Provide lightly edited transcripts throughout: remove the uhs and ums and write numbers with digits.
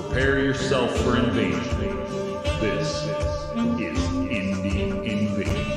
Prepare yourself for invasion. This is Indie Invasion.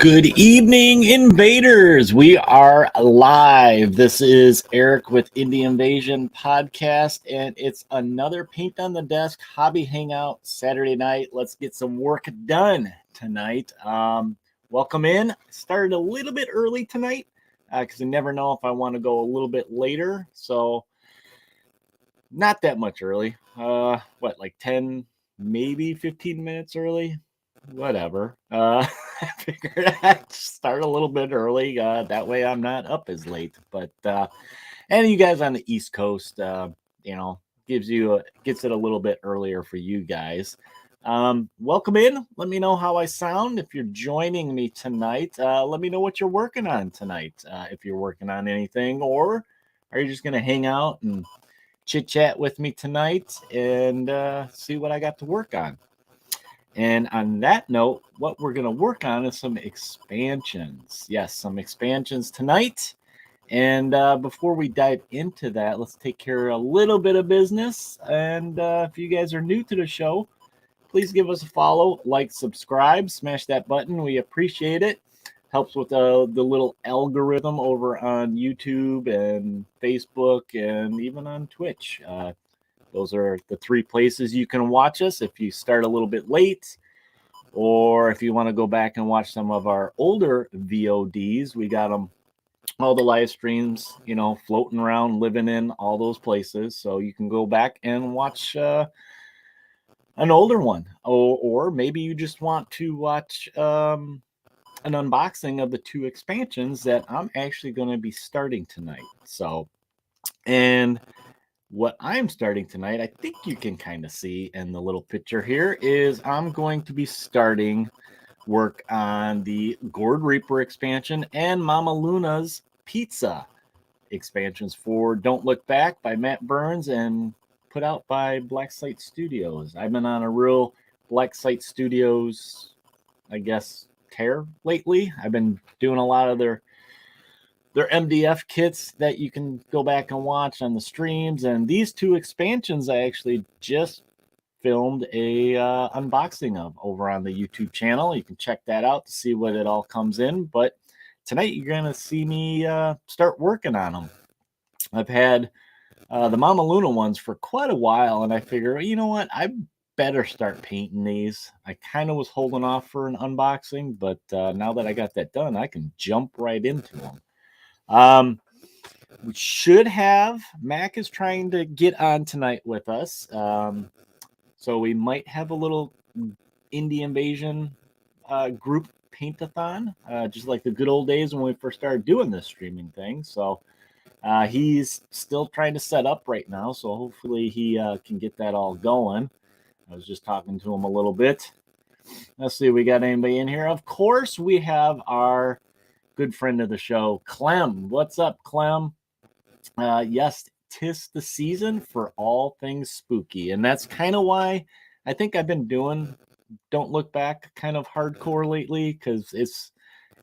Good evening, invaders. We are live. This is Eric with Indie Invasion Podcast, and it's another Paint on the Desk hobby hangout Saturday night. Let's get some work done tonight. Welcome in. Started a little bit early tonight because I never know if I want to go a little bit later. So not that much early. Like 10, maybe 15 minutes early? Whatever. I figured I'd start a little bit early. That way I'm not up as late. But and you guys on the East Coast, gets it a little bit earlier for you guys. Welcome in. Let me know how I sound. If you're joining me tonight, let me know what you're working on tonight. If you're working on anything, or are you just gonna hang out and chit chat with me tonight and see what I got to work on? And on that note, what we're going to work on is some expansions. Yes, some expansions tonight. And before we dive into that, let's take care of a little bit of business. And if you guys are new to the show, please give us a follow, like, subscribe, smash that button. We appreciate it. Helps with the little algorithm over on YouTube and Facebook and even on Twitch. Those are the three places you can watch us if you start a little bit late, or if you want to go back and watch some of our older VODs. We got them, all the live streams, floating around, living in all those places. So you can go back and watch an older one, or maybe you just want to watch an unboxing of the two expansions that I'm actually going to be starting tonight. So, and what I'm starting tonight, I think you can kind of see in the little picture here, is I'm going to be starting work on the Gourd Reaper expansion and Mama Luna's Pizza expansions for Don't Look Back by Matt Burns and put out by Black Site Studios. I've been on a real Black Site Studios, I guess, tear lately. I've been doing a lot of their MDF kits that you can go back and watch on the streams. And these two expansions I actually just filmed a unboxing of over on the YouTube channel. You can check that out to see what it all comes in. But tonight you're going to see me start working on them. I've had the Mama Luna ones for quite a while, and I figure, you know what, I better start painting these. I kind of was holding off for an unboxing, but now that I got that done, I can jump right into them. We should have, Mac is trying to get on tonight with us. So we might have a little Indie Invasion group paint-a-thon, just like the good old days when we first started doing this streaming thing. So he's still trying to set up right now. So hopefully he can get that all going. I was just talking to him a little bit. Let's see, we got anybody in here? Of course, we have our good friend of the show, Clem. What's up, Clem? Yes, 'tis the season for all things spooky. And that's kind of why I think I've been doing Don't Look Back kind of hardcore lately, because it's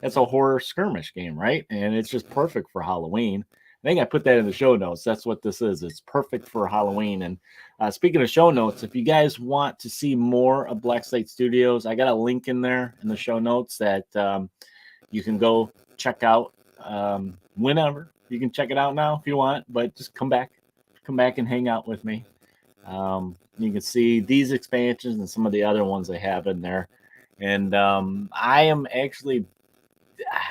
a horror skirmish game, right? And it's just perfect for Halloween. I think I put that in the show notes. That's what this is. It's perfect for Halloween. And speaking of show notes, if you guys want to see more of Black Site Studios, I got a link in there in the show notes that you can go check out whenever. You can check it out now if you want, but just come back and hang out with me. You can see these expansions and some of the other ones I have in there. And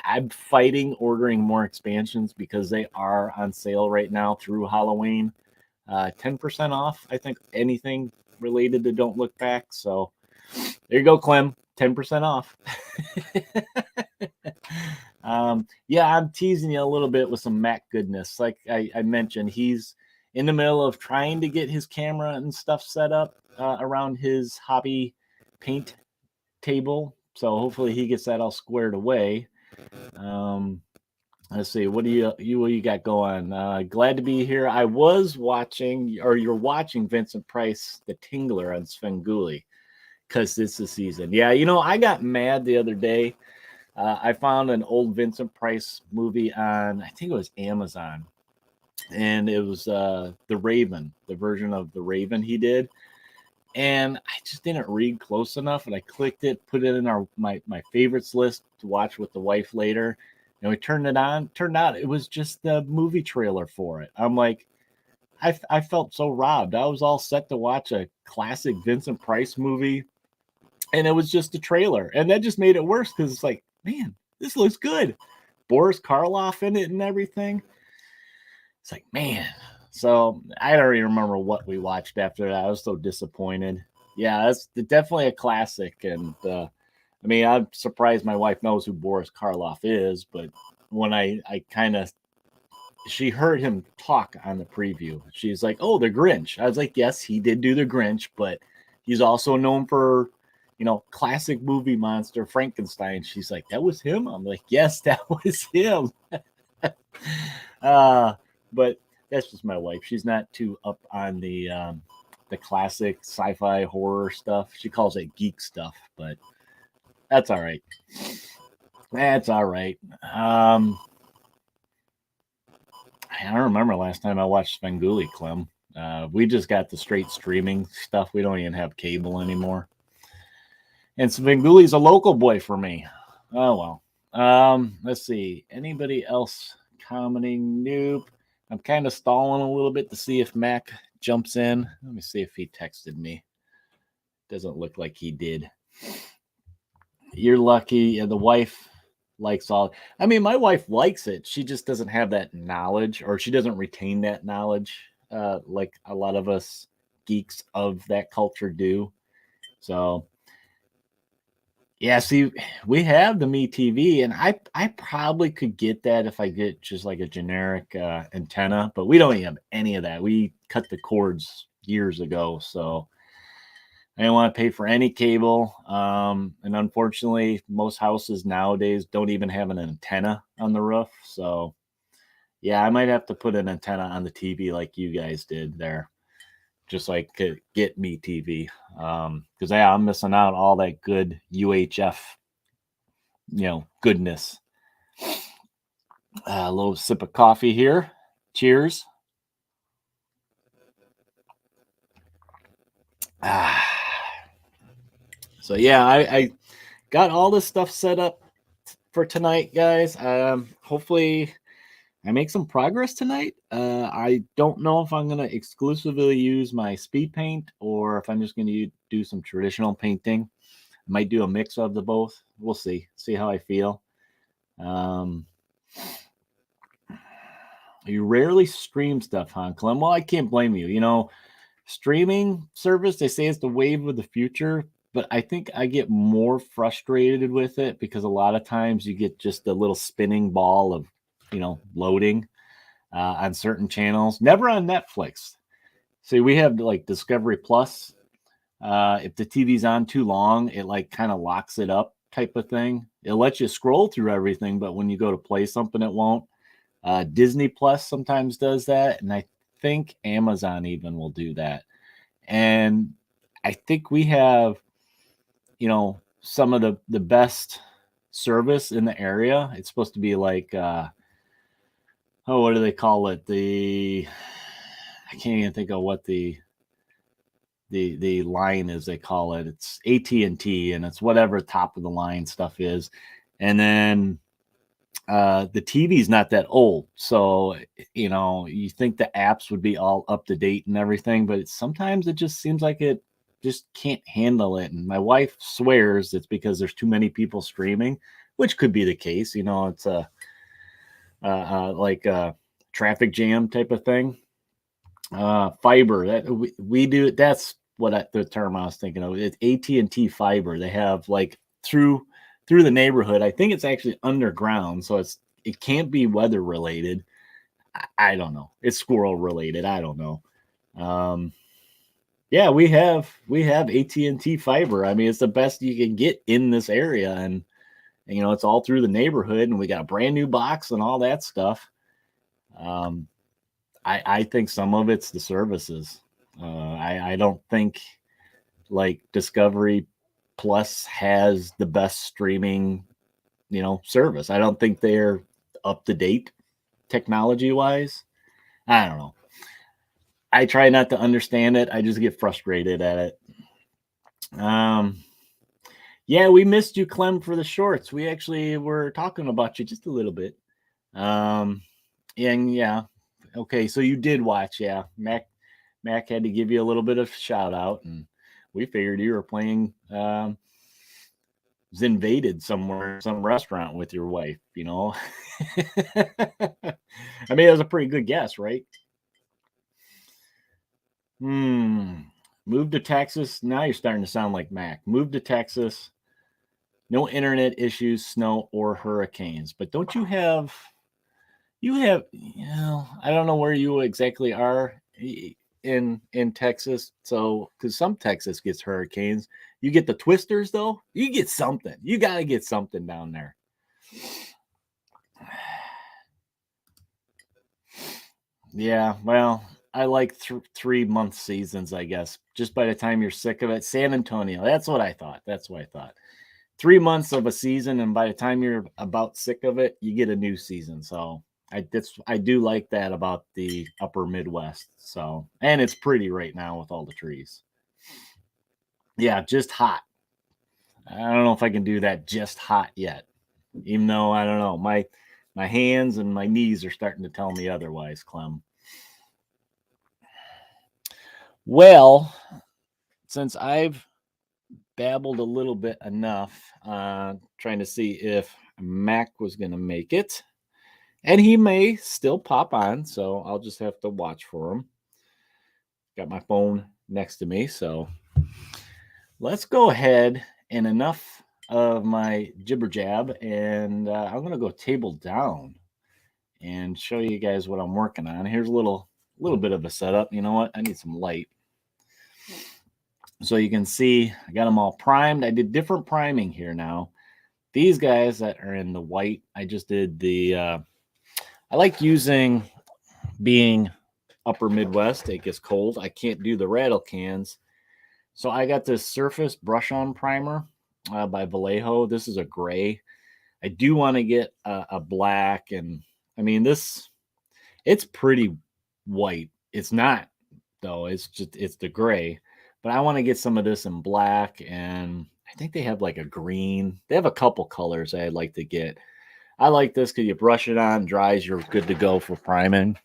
I'm fighting ordering more expansions because they are on sale right now through Halloween. 10% off, I think, anything related to Don't Look Back. So there you go, Clem. 10% off. Yeah, I'm teasing you a little bit with some Mac goodness. Like I mentioned, he's in the middle of trying to get his camera and stuff set up around his hobby paint table. So hopefully he gets that all squared away. Let's see, what do you got going? Glad to be here. I was watching, or you're watching, Vincent Price, The Tingler on Svengoolie, because it's the season. Yeah, I got mad the other day. I found an old Vincent Price movie on, I think it was Amazon, and it was The Raven, the version of The Raven he did. and I just didn't read close enough, and I clicked it, put it in my favorites list to watch with the wife later, and we turned it on. Turned out it was just the movie trailer for it. I'm like, I felt so robbed. I was all set to watch a classic Vincent Price movie, and it was just a trailer, and that just made it worse because it's like, man, this looks good. Boris Karloff in it and everything. It's like, man. So I don't even remember what we watched after that. I was so disappointed. Yeah, that's definitely a classic. And I mean, I'm surprised my wife knows who Boris Karloff is, but when I kind of, she heard him talk on the preview. She's like, oh, the Grinch. I was like, yes, he did do the Grinch, but he's also known for, classic movie monster Frankenstein. She's like, that was him? I'm like, yes, that was him. But that's just my wife. She's not too up on the classic sci-fi horror stuff. She calls it geek stuff, but that's all right. That's all right. I don't remember last time I watched Svengoolie, Clem. We just got the straight streaming stuff. We don't even have cable anymore. And Svengoolie's a local boy for me. Oh, well. Let's see. Anybody else commenting? Nope. I'm kind of stalling a little bit to see if Mac jumps in. Let me see if he texted me. Doesn't look like he did. You're lucky. The wife likes all. I mean, my wife likes it. She just doesn't have that knowledge, or she doesn't retain that knowledge like a lot of us geeks of that culture do. So, yeah, see, we have the Me TV, and I probably could get that if I get just like a generic antenna, but we don't even have any of that. We cut the cords years ago, so I didn't want to pay for any cable. And unfortunately, most houses nowadays don't even have an antenna on the roof. So, yeah, I might have to put an antenna on the TV like you guys did there, just like get Me TV. Because I'm missing out all that good UHF, goodness. A little sip of coffee here. Cheers. So yeah, I got all this stuff set up for tonight, guys. Hopefully I make some progress tonight. I don't know if I'm going to exclusively use my speed paint or if I'm just going to do some traditional painting. I might do a mix of the both. We'll see how I feel. You rarely stream stuff, huh, Clem? Well, I can't blame you. Streaming service, they say it's the wave of the future, but I think I get more frustrated with it because a lot of times you get just a little spinning ball of, loading on certain channels. Never on Netflix. See, we have like Discovery Plus. If the TV's on too long, it like kind of locks it up type of thing. It lets you scroll through everything, but when you go to play something, it won't. Disney Plus sometimes does that, and I think Amazon even will do that. And I think we have, some of the best service in the area. It's supposed to be like, what do they call it? I can't even think of what the line is. They call it. It's AT&T, and it's whatever top of the line stuff is. And then the TV's not that old, so you think the apps would be all up to date and everything, but sometimes it just seems like it just can't handle it. And my wife swears it's because there's too many people streaming, which could be the case. It's like a traffic jam type of thing. Fiber that we do. That's what the term I was thinking of. It's AT&T fiber. They have like through the neighborhood. I think it's actually underground, so it can't be weather related. I don't know. It's squirrel related. I don't know. Yeah, we have AT&T fiber. I mean, it's the best you can get in this area, and it's all through the neighborhood, and we got a brand new box and all that stuff. I think some of it's the services. I don't think like Discovery Plus has the best streaming, service. I don't think they're up to date technology wise. I don't know. I try not to understand it. I just get frustrated at it. Yeah, we missed you, Clem, for the shorts. We actually were talking about you just a little bit. And yeah, okay, so you did watch, yeah. Mac had to give you a little bit of shout out, and we figured you were playing Invaded somewhere, some restaurant with your wife, you know. I mean, it was a pretty good guess, right? Move to Texas. Now you're starting to sound like Mac. Move to Texas. No internet issues, snow, or hurricanes. But don't you have, I don't know where you exactly are in Texas. So, because some Texas gets hurricanes. You get the twisters, though. You get something. You got to get something down there. Yeah, well, I like 3 month seasons, I guess. Just by the time you're sick of it, San Antonio. That's what I thought. 3 months of a season, and by the time you're about sick of it, you get a new season. So I do like that about the upper Midwest. So, and it's pretty right now with all the trees. Yeah, just hot. I don't know if I can do that just hot yet. Even though I don't know, my hands and my knees are starting to tell me otherwise, Clem. Well, since I've babbled a little bit enough, trying to see if Mac was going to make it, and he may still pop on, so I'll just have to watch for him. Got my phone next to me, so let's go ahead and enough of my jibber jab, and I'm going to go table down and show you guys what I'm working on. Here's a little bit of a setup. You know what? I need some light. So you can see I got them all primed. I did different priming here now. These guys that are in the white, I just did the, I like using, being upper Midwest, it gets cold. I can't do the rattle cans. So I got this Surface Brush On Primer by Vallejo. This is a gray. I do want to get a black, and I mean, it's pretty white. It's not, though. It's the gray. But I want to get some of this in black, and I think they have like a green. They have a couple colors I'd like to get. I like this because you brush it on, dries, you're good to go for priming.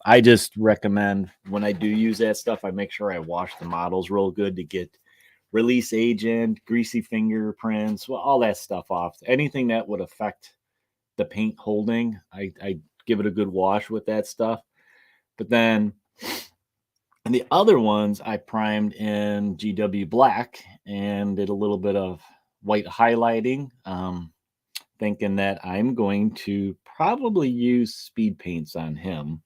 I just recommend when I do use that stuff, I make sure I wash the models real good to get release agent, greasy fingerprints, well, all that stuff off. Anything that would affect the paint holding, I give it a good wash with that stuff. But then, and the other ones I primed in GW black and did a little bit of white highlighting, thinking that I'm going to probably use speed paints on him.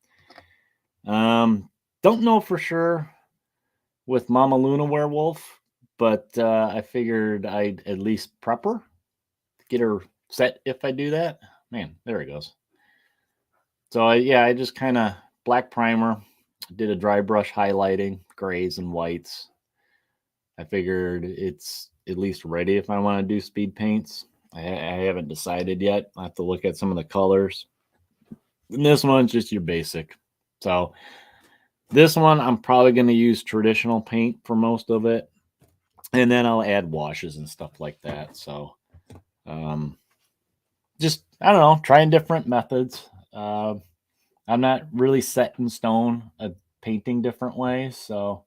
Don't know for sure with Mama Luna Werewolf, but I figured I'd at least prep her, get her set if I do that. Man, there it goes. So I just kind of black primer, did a dry brush highlighting, grays and whites. I figured it's at least ready if I want to do speed paints. I haven't decided yet. I have to look at some of the colors. And this one's just your basic. So this one, I'm probably going to use traditional paint for most of it. And then I'll add washes and stuff like that. So just, I don't know, trying different methods. I'm not really set in stone of painting different ways. So,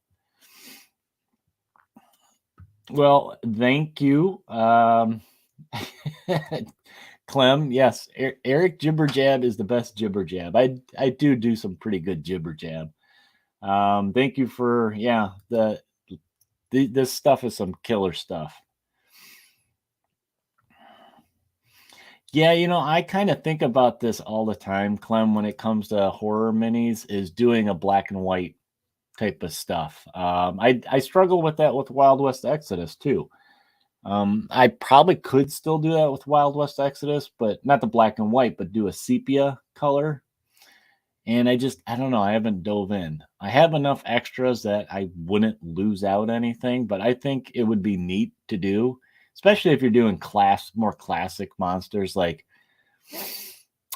well, thank you. Clem, yes, Eric Jibber Jab is the best jibber jab. I do some pretty good jibber jab. Thank you for, yeah, this stuff is some killer stuff. Yeah, I kind of think about this all the time, Clem, when it comes to horror minis, is doing a black and white type of stuff. I struggle with that with Wild West Exodus too. I probably could still do that with Wild West Exodus, but not the black and white, but do a sepia color. And I don't know, I haven't dove in. I have enough extras that I wouldn't lose out anything, but I think it would be neat to do, especially if you're doing more classic monsters. Like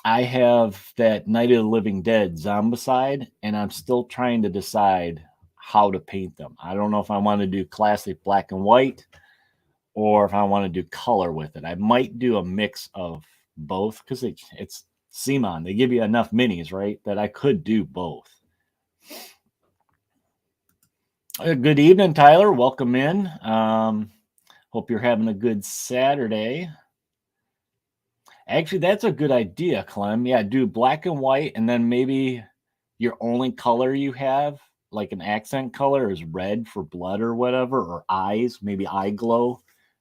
I have that Night of the Living Dead Zombicide, and I'm still trying to decide how to paint them. I don't know if I want to do classic black and white or if I want to do color with it. I might do a mix of both because it's CMON. They give you enough minis, right, that I could do both. Good evening, Tyler. Welcome in. Hope you're having a good Saturday. Actually, that's a good idea, Clem. Yeah, do black and white, and then maybe your only color you have, like an accent color, is red for blood or whatever, or eyes, maybe eye glow.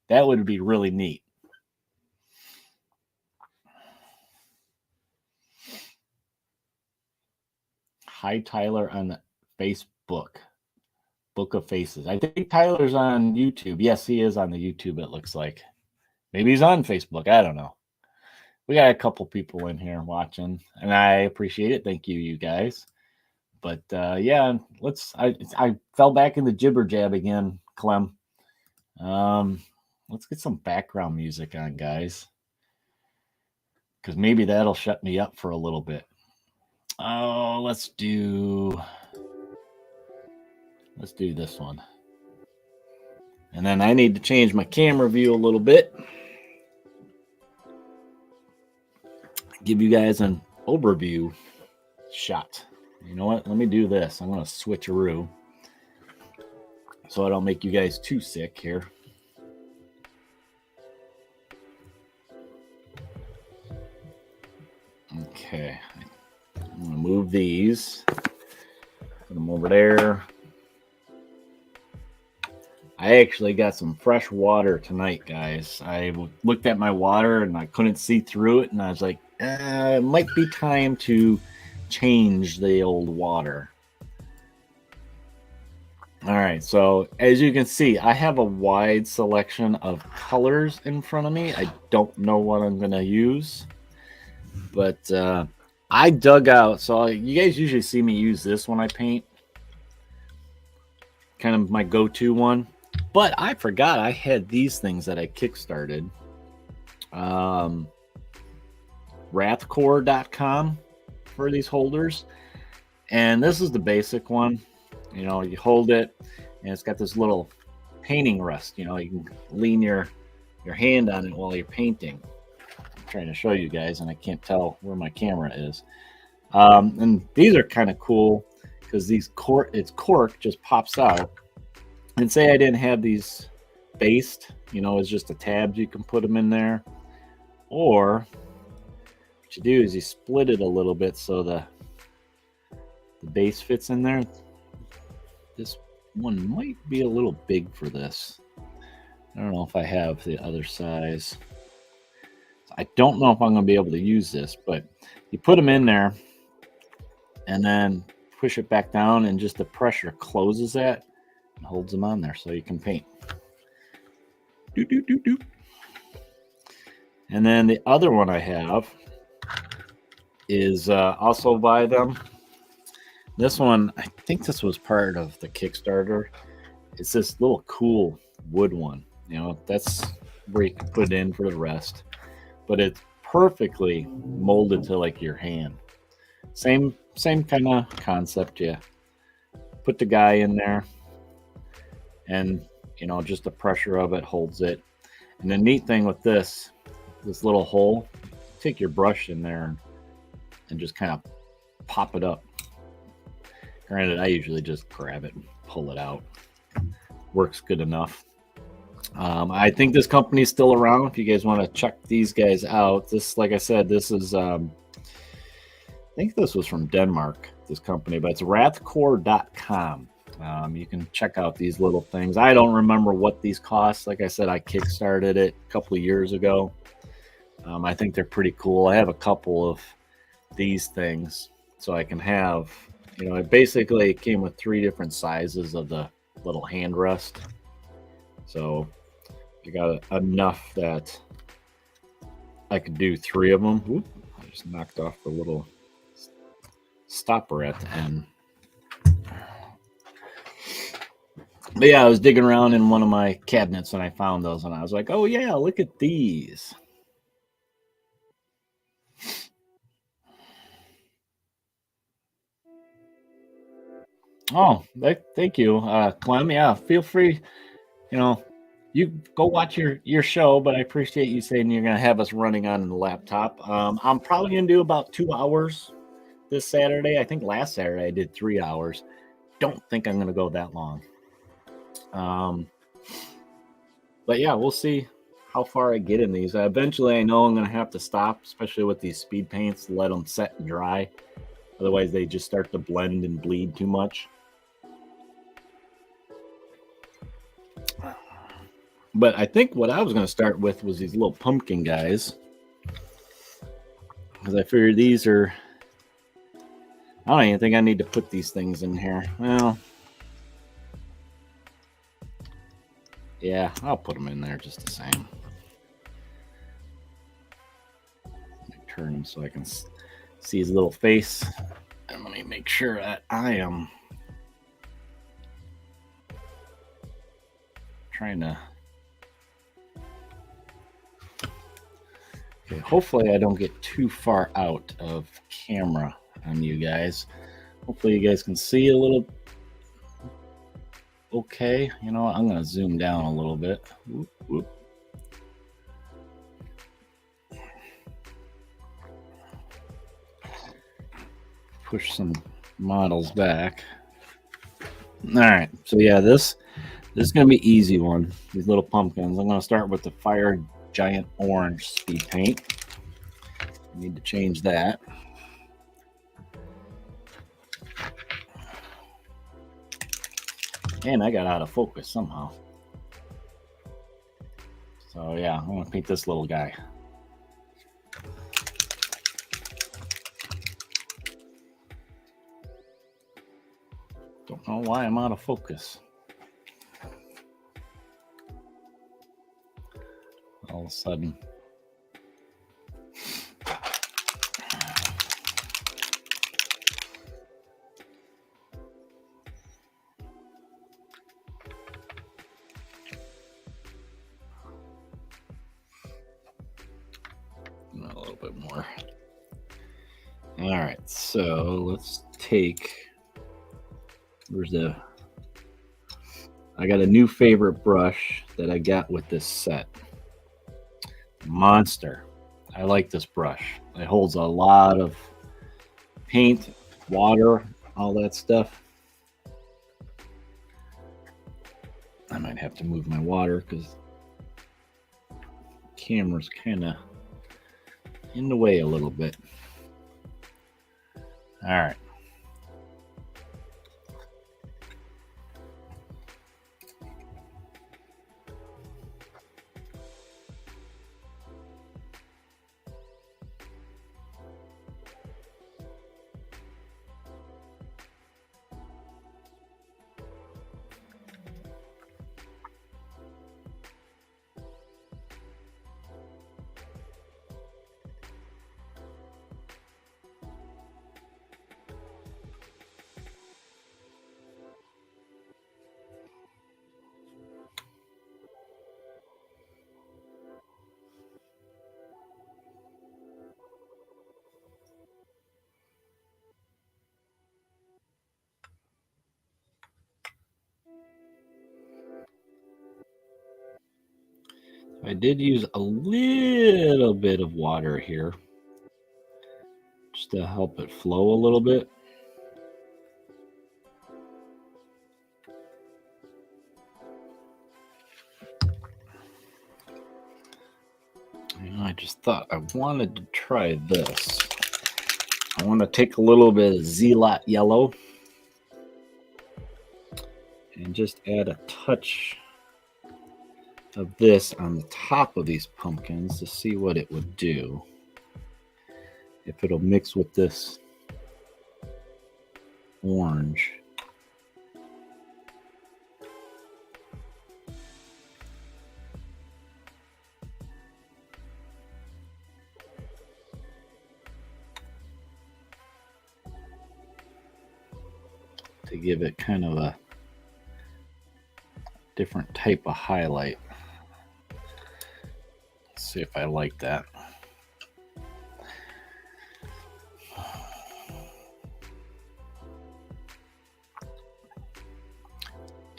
That would be really neat. Hi, Tyler on Facebook. Book of Faces. I think Tyler's on YouTube. Yes, he is on the YouTube, it looks like. Maybe he's on Facebook. I don't know. We got a couple people in here watching, and I appreciate it. Thank you, you guys. But yeah, I fell back in the jibber jab again, Clem. Let's get some background music on, guys, because maybe that'll shut me up for a little bit. Oh, let's do this one. And then I need to change my camera view a little bit. Give you guys an overview shot. You know what? Let me do this. I'm going to switcheroo so I don't make you guys too sick here. Okay. I'm going to move these. Put them over there. I actually got some fresh water tonight, guys. I looked at my water and I couldn't see through it, and I was like, it might be time to change the old water. All right, so as you can see, I have a wide selection of colors in front of me. I don't know what I'm going to use, but I dug out. So you guys usually see me use this when I paint, kind of my go-to one. But I forgot I had these things that I kickstarted. Wrathcore.com for these holders. And this is the basic one. You know, you hold it, and it's got this little painting rest. You know, you can lean your hand on it while you're painting. I'm trying to show you guys, and I can't tell where my camera is. And these are kind of cool because its cork just pops out. And say I didn't have these based, you know, it's just a tabs, you can put them in there. Or what you do is you split it a little bit so the base fits in there. This one might be a little big for this. I don't know if I have the other size. I don't know if I'm going to be able to use this, but you put them in there and then push it back down, and just the pressure closes that and holds them on there so you can paint. And then the other one I have is also by them. This one, I think this was part of the Kickstarter. It's this little cool wood one. You know, that's where you can put it in for the rest. But it's perfectly molded to like your hand. Same kind of concept. Yeah. Put the guy in there, and you know, just the pressure of it holds it. And the neat thing with this little hole, take your brush in there and just kind of pop it up. Granted, I usually just grab it and pull it out. Works good enough. I think this company's still around. If you guys want to check these guys out, this, like I said, this is, I think this was from Denmark, this company, but it's wrathcore.com. You can check out these little things. I don't remember what these cost. Like I said, I kickstarted it a couple of years ago. I think they're pretty cool. I have a couple of these things, so I can have, you know, it basically came with 3 different sizes of the little hand rest. So I got enough that I could do 3 of them. Oop, I just knocked off the little stopper at the end. But yeah, I was digging around in one of my cabinets and I found those, and I was like, oh yeah, look at these. Oh, thank you, Clem. Yeah, feel free. You know, you go watch your show, but I appreciate you saying you're going to have us running on the laptop. I'm probably going to do about 2 hours this Saturday. I think last Saturday I did 3 hours. Don't think I'm going to go that long. But yeah, we'll see how far I get in these. Eventually, I know I'm going to have to stop, especially with these speed paints, let them set and dry. Otherwise, they just start to blend and bleed too much. But I think what I was going to start with was these little pumpkin guys. Because I figured these are... I don't even think I need to put these things in here. Well... yeah, I'll put them in there just the same. Let me turn him so I can see his little face. And let me make sure that I am trying to... okay, hopefully I don't get too far out of camera on you guys. Hopefully you guys can see a little... okay, you know what? I'm going to zoom down a little bit. Whoop, whoop. Push some models back. All right, so yeah, this is going to be easy one. These little pumpkins. I'm going to start with the Fire Giant Orange speed paint. I need to change that. And I got out of focus somehow. So yeah, I'm going to paint this little guy. Don't know why I'm out of focus. All of a sudden. A little bit more. All right, so let's take... where's the... I got a new favorite brush that I got with this set. Monster. I like this brush. It holds a lot of paint, water, all that stuff. I might have to move my water because the camera's kind of in the way a little bit. All right. I did use a little bit of water here just to help it flow a little bit. I just thought I wanted to try this. I want to take a little bit of Zealot yellow and just add a touch of this on the top of these pumpkins to see what it would do. If it'll mix with this orange. To give it kind of a different type of highlight. Let's see if I like that.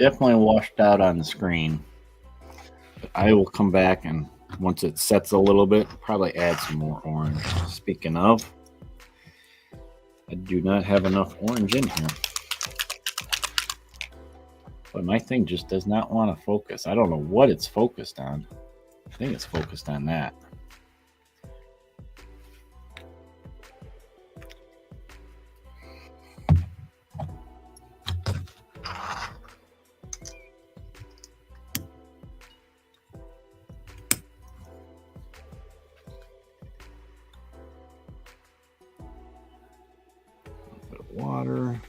definitely washed out on the screen. But I will come back and once it sets a little bit, probably add some more orange. Speaking of, I do not have enough orange in here. But my thing just does not want to focus. I don't know what it's focused on. I think it's focused on that. A bit of water.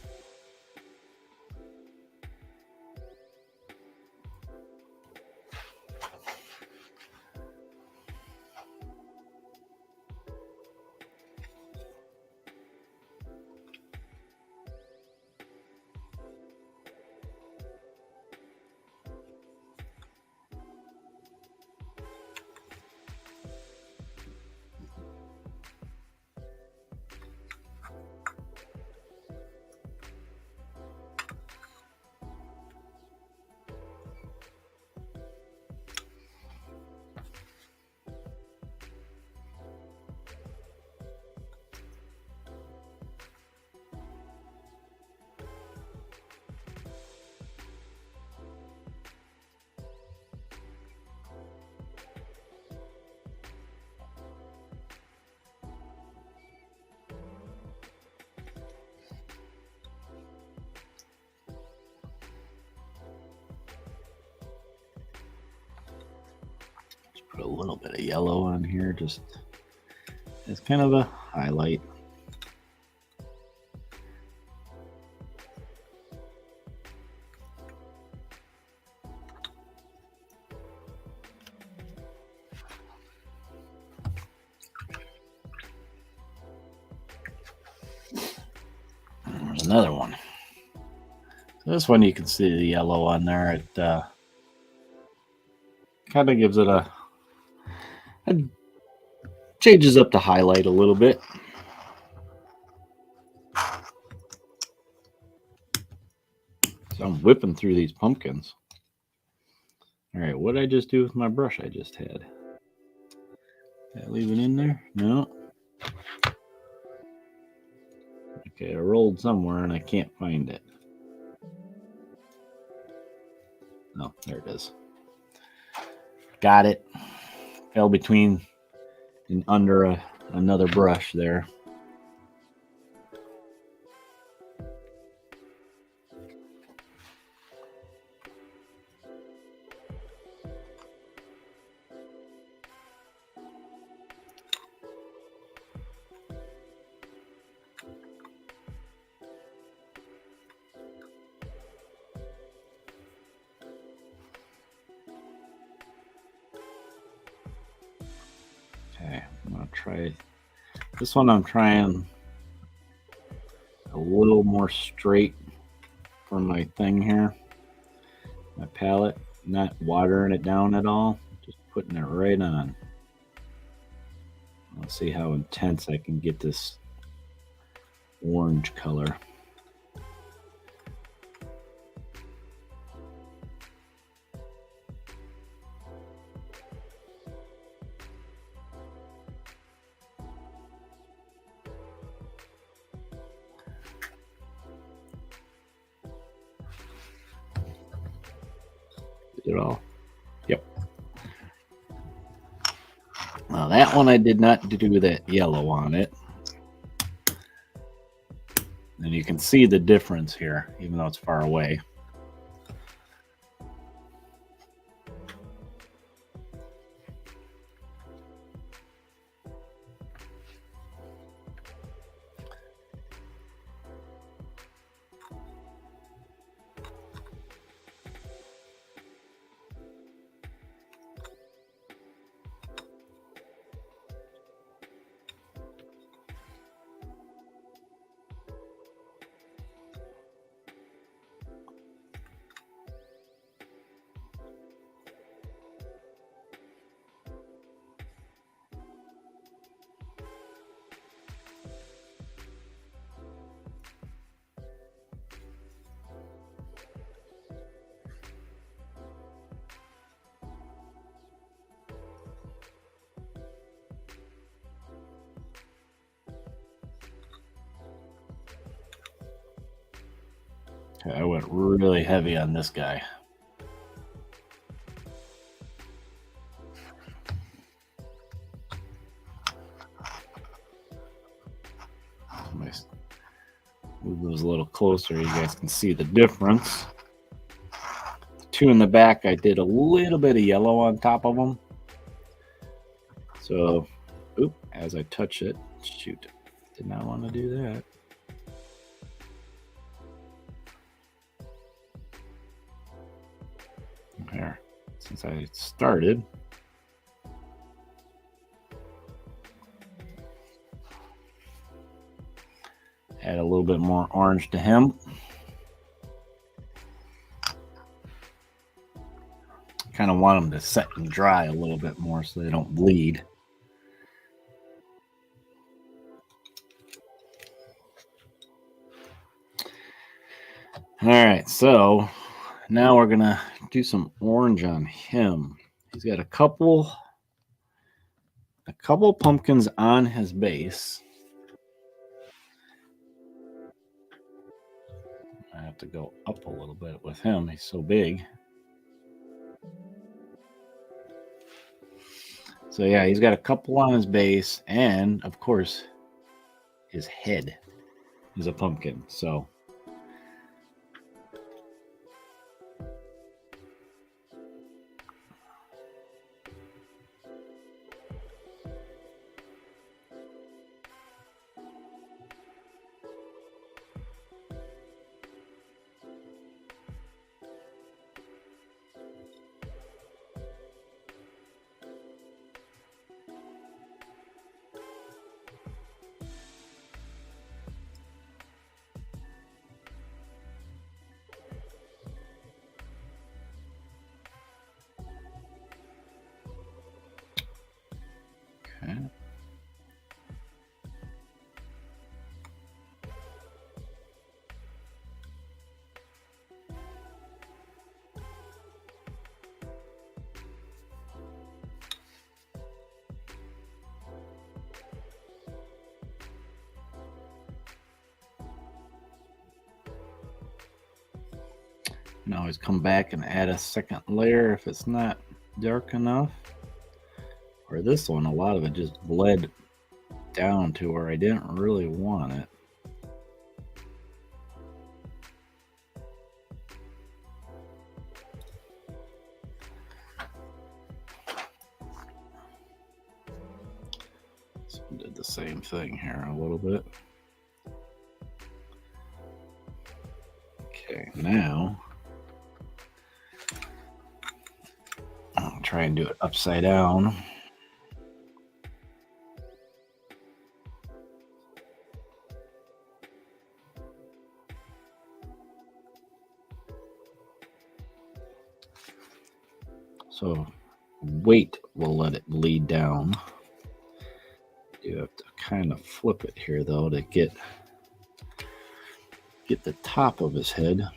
Put a little bit of yellow on here, just as kind of a highlight. There's another one. So this one you can see the yellow on there. It kind of gives it it changes up the highlight a little bit. So I'm whipping through these pumpkins. All right, what did I just do with my brush I just had? Did I leave it in there? No. Okay, I rolled somewhere and I can't find it. Oh, there it is. Got it. Fell between and under another brush there. Okay, I'm gonna try this one. I'm trying a little more straight for my thing here. My palette, not watering it down at all, just putting it right on. Let's see how intense I can get this orange color. It all. Yep. Now that one I did not do that yellow on it. And you can see the difference here, even though it's far away. Okay, I went really heavy on this guy. Move those a little closer, you guys can see the difference. The two in the back, I did a little bit of yellow on top of them. So, as I touch it, shoot, did not want to do that. There, since I started. Add a little bit more orange to him. Kind of want them to set and dry a little bit more so they don't bleed. All right, so now we're gonna do some orange on him. He's got a couple pumpkins on his base. I have to go up a little bit with him. He's so big. So yeah, he's got a couple on his base, and of course, his head is a pumpkin. So okay. You can always come back and add a second layer if it's not dark enough. Or this one, a lot of it just bled down to where I didn't really want it. So I did the same thing here a little bit. Okay, now I'll try and do it upside down. So weight will let it bleed down. You have to kind of flip it here though to get the top of his head.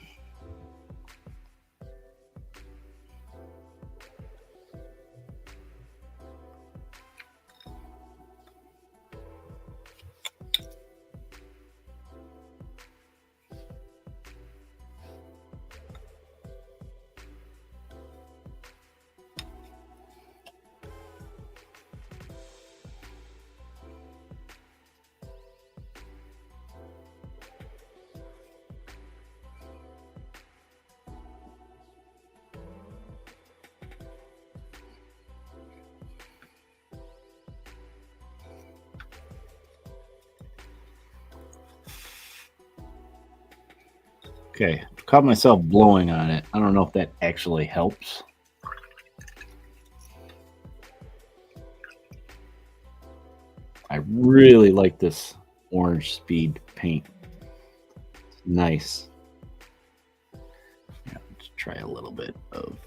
Okay, caught myself blowing on it. I don't know if that actually helps. I really like this orange speed paint. It's nice. Yeah, let's try a little bit of.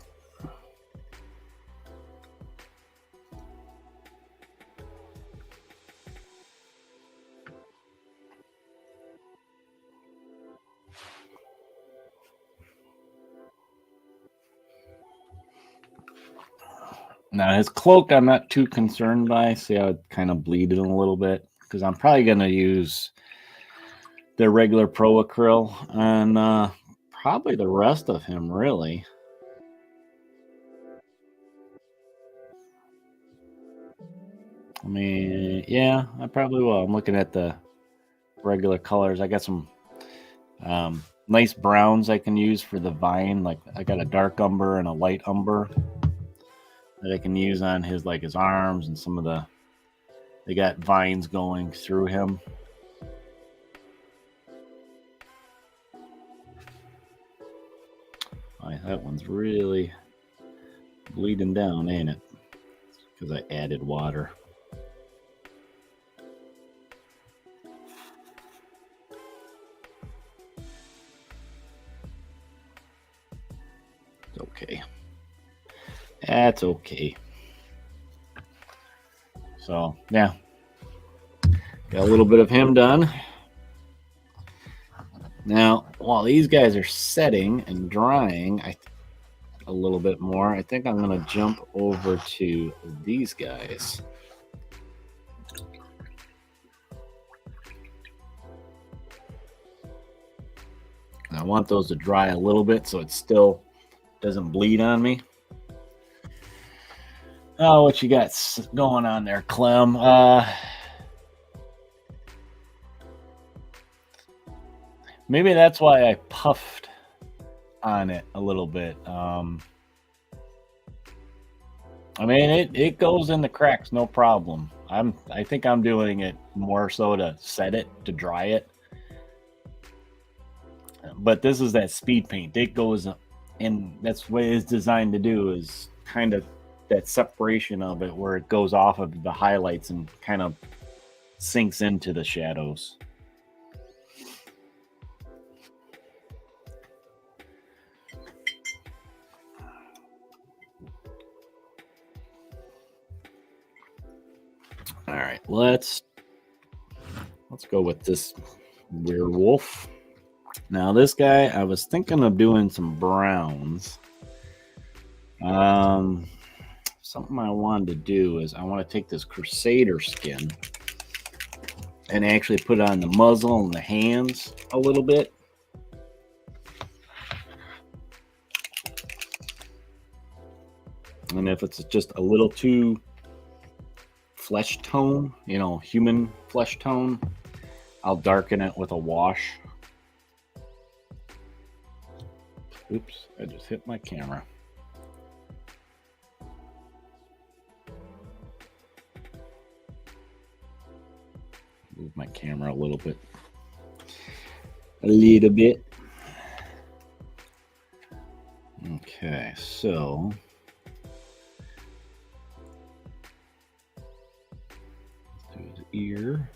Now his cloak I'm not too concerned by. See how it kind of bleeded a little bit, because I'm probably going to use the regular Pro Acryl on Probably the rest of him, really. I mean, yeah, I probably will. I'm looking at the regular colors. I got some nice browns I can use for the vine. Like I got a dark umber and a light umber that I can use on his arms and some of the. They got vines going through him. That one's really bleeding down, ain't it? Because I added water. It's okay. That's okay. So, yeah. Got a little bit of him done. Now, while these guys are setting and drying a little bit more, I think I'm going to jump over to these guys. And I want those to dry a little bit so it still doesn't bleed on me. Oh, what you got going on there, Clem? Maybe that's why I puffed on it a little bit. I mean, it goes in the cracks, no problem. I think I'm doing it more so to set it, to dry it. But this is that speed paint. It goes, and that's what it's designed to do, is kind of that separation of it where it goes off of the highlights and kind of sinks into the shadows. All right, let's go with this werewolf. Now this guy, I was thinking of doing some browns. Something I wanted to do is I want to take this Crusader skin and actually put it on the muzzle and the hands a little bit. And if it's just a little too flesh tone, human flesh tone, I'll darken it with a wash. Oops, I just hit my camera. Move my camera a little bit. Okay, so let's do his ear.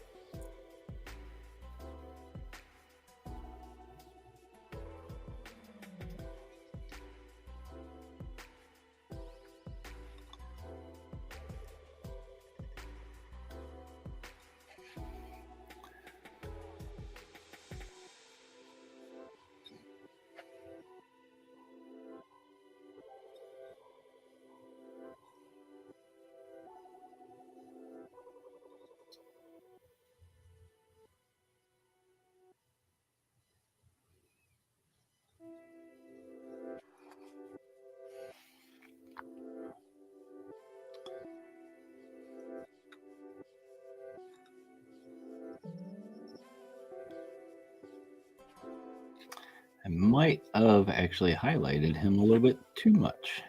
I might have actually highlighted him a little bit too much.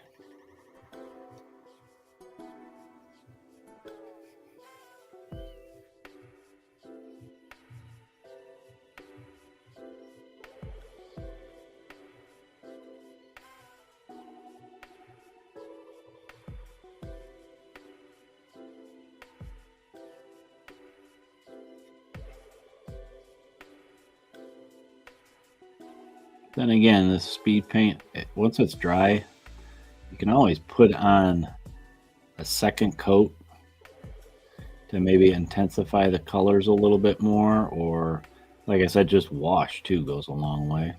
Then again, this speed paint, once it's dry, you can always put on a second coat to maybe intensify the colors a little bit more, or like I said, just wash too goes a long way.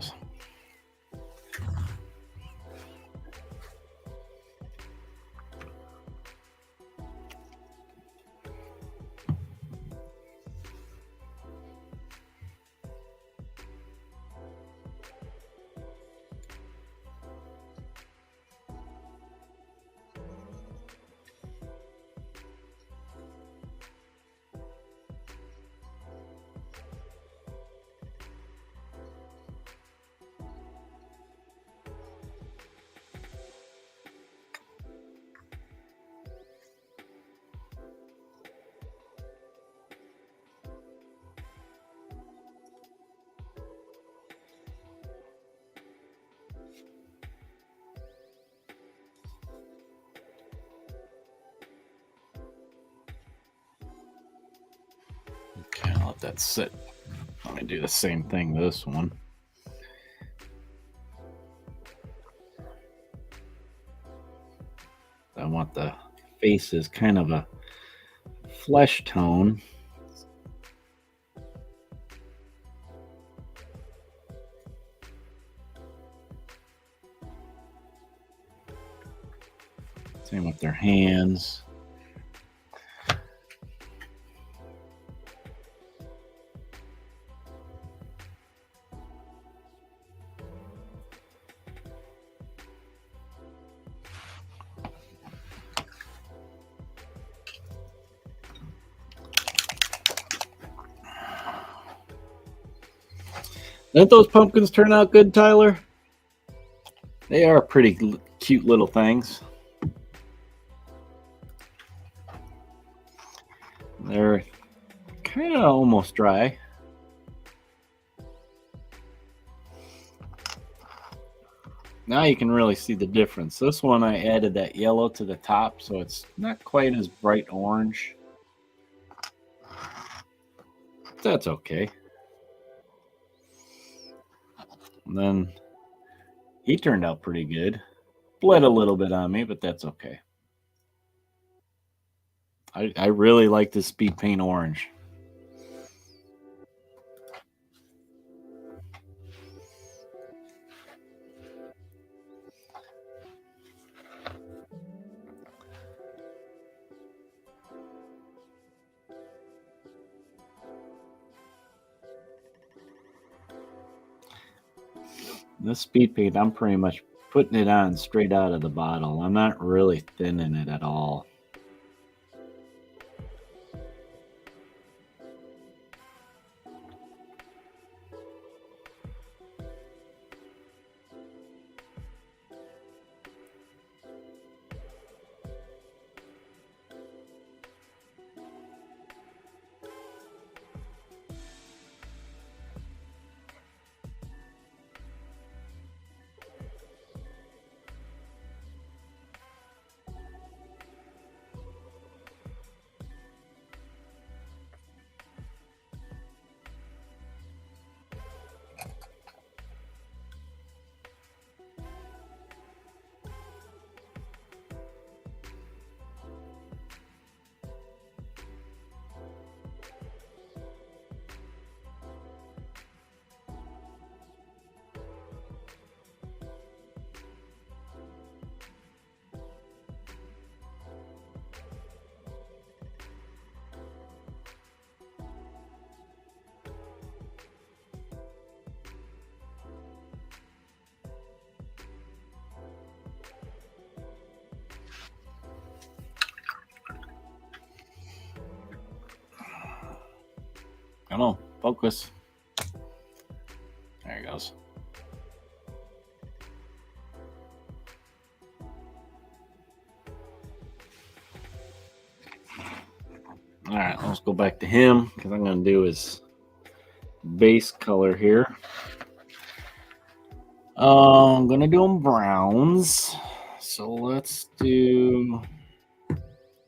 goes. Okay, I'll let that sit. Let me do the same thing to this one. I want the faces kind of a flesh tone. Same with their hands. Didn't those pumpkins turn out good, Tyler? They are pretty cute little things. They're kind of almost dry. Now you can really see the difference. This one I added that yellow to the top, so it's not quite as bright orange. That's okay. And then he turned out pretty good. Bled a little bit on me, but that's okay. I really like this speed paint orange. This speed paint, I'm pretty much putting it on straight out of the bottle. I'm not really thinning it at all. Come on, focus. There he goes. All right, let's go back to him because I'm going to do his base color here. I'm going to do them browns. So let's do,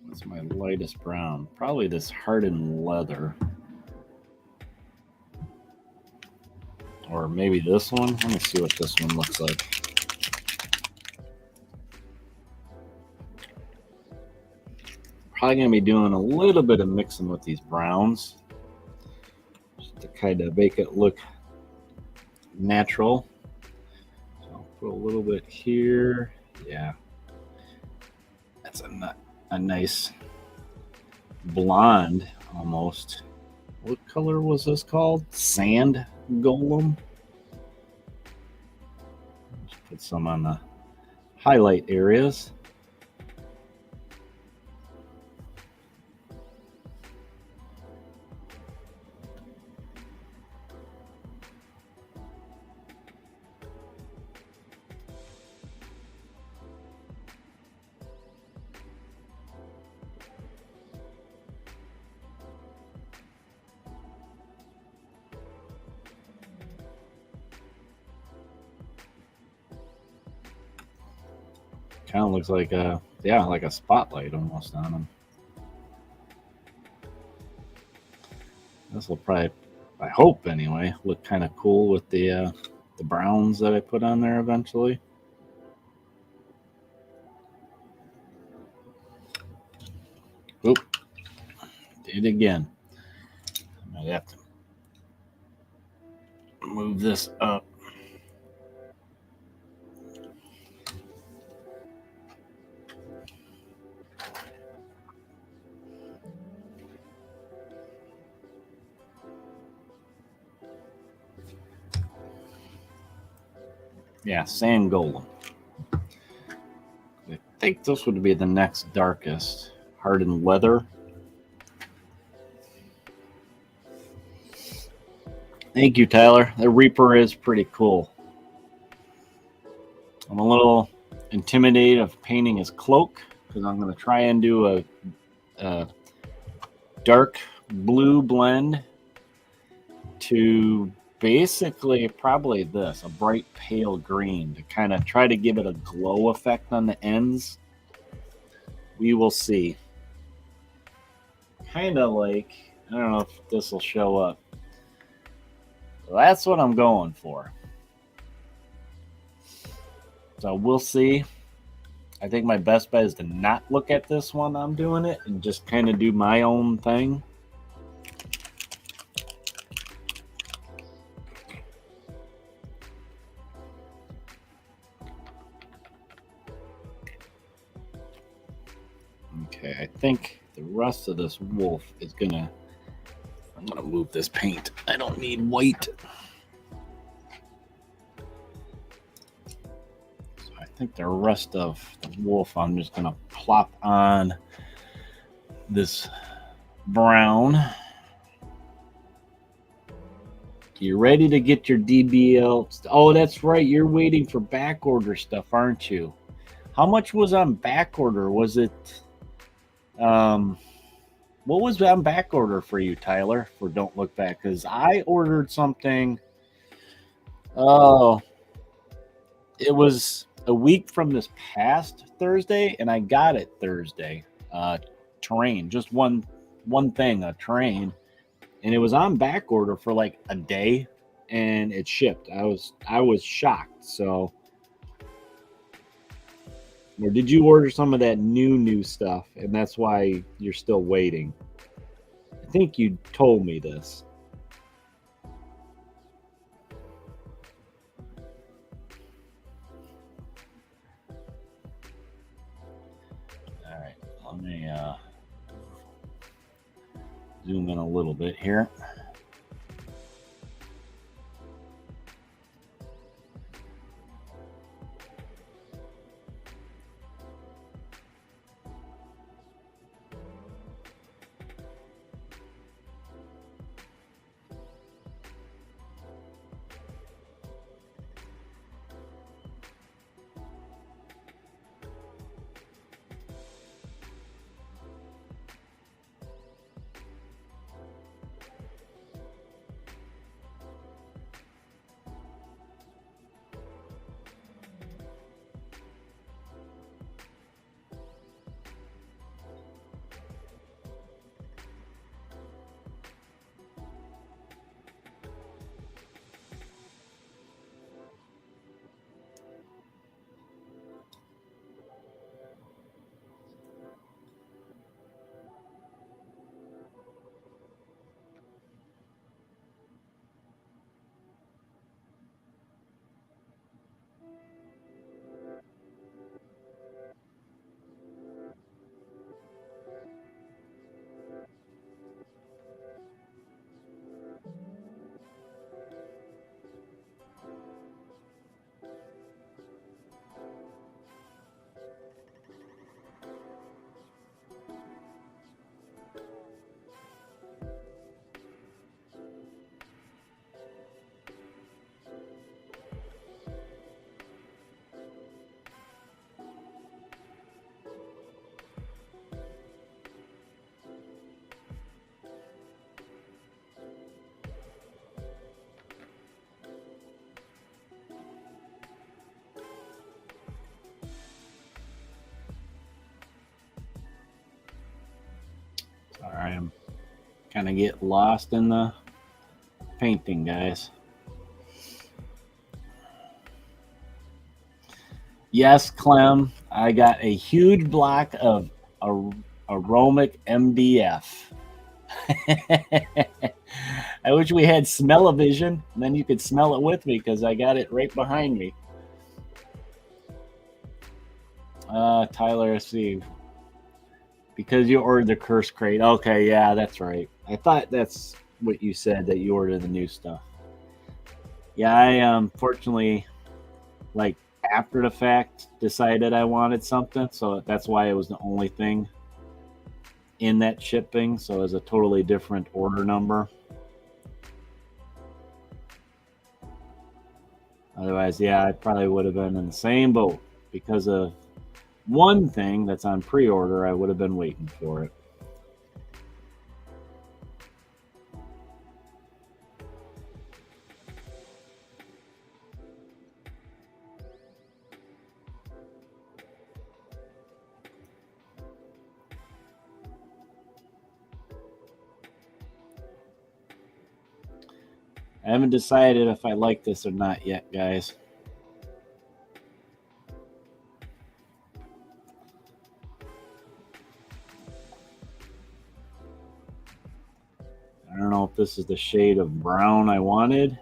what's my lightest brown? Probably this hardened leather. Or maybe this one. Let me see what this one looks like. Probably going to be doing a little bit of mixing with these browns just to kind of make it look natural. So I'll put a little bit here. Yeah. That's a nice blonde almost. What color was this called? Sand golem. Just put some on the highlight areas. Kind of looks like like a spotlight almost on them. This will probably, I hope anyway, look kind of cool with the browns that I put on there eventually. Oop, did it again. I might have to move this up. Yeah, sand golem. I think this would be the next darkest. Hardened leather. Thank you, Tyler. The Reaper is pretty cool. I'm a little intimidated of painting his cloak because I'm going to try and do a dark blue blend to basically probably this, a bright pale green, to kind of try to give it a glow effect on the ends. We will see. Kind of like, I don't know if this will show up. So that's what I'm going for. So we'll see. I think my best bet is to not look at this when I'm doing it and just kind of do my own thing. Okay, I think the rest of this wolf is gonna, I'm gonna move this paint. I don't need white. So I think the rest of the wolf I'm just gonna plop on this brown. You ready to get your DBL? Oh, that's right. You're waiting for back order stuff, aren't you? How much was on back order? Was it what was on back order for you, Tyler, for Don't Look Back? Because I ordered something. Oh, it was a week from this past Thursday, and I got it Thursday. Terrain, just one thing, a terrain, and it was on back order for like a day, and it shipped. I was shocked. So, or did you order some of that new stuff, and that's why you're still waiting? I think you told me this. All right, let me zoom in a little bit here. I am kind of get lost in the painting, guys. Yes, Clem, I got a huge block of aromatic MDF. I wish we had smell-o-vision, and then you could smell it with me because I got it right behind me. Tyler, Steve. Because you ordered the curse crate. Okay, yeah, that's right. I thought that's what you said, that you ordered the new stuff. Yeah, I fortunately, like, after the fact, decided I wanted something, so that's why it was the only thing in that shipping, so it was a totally different order number. Otherwise, yeah, I probably would have been in the same boat. Because of one thing that's on pre-order, I would have been waiting for it. I haven't decided if I like this or not yet, guys. I don't know if this is the shade of brown I wanted.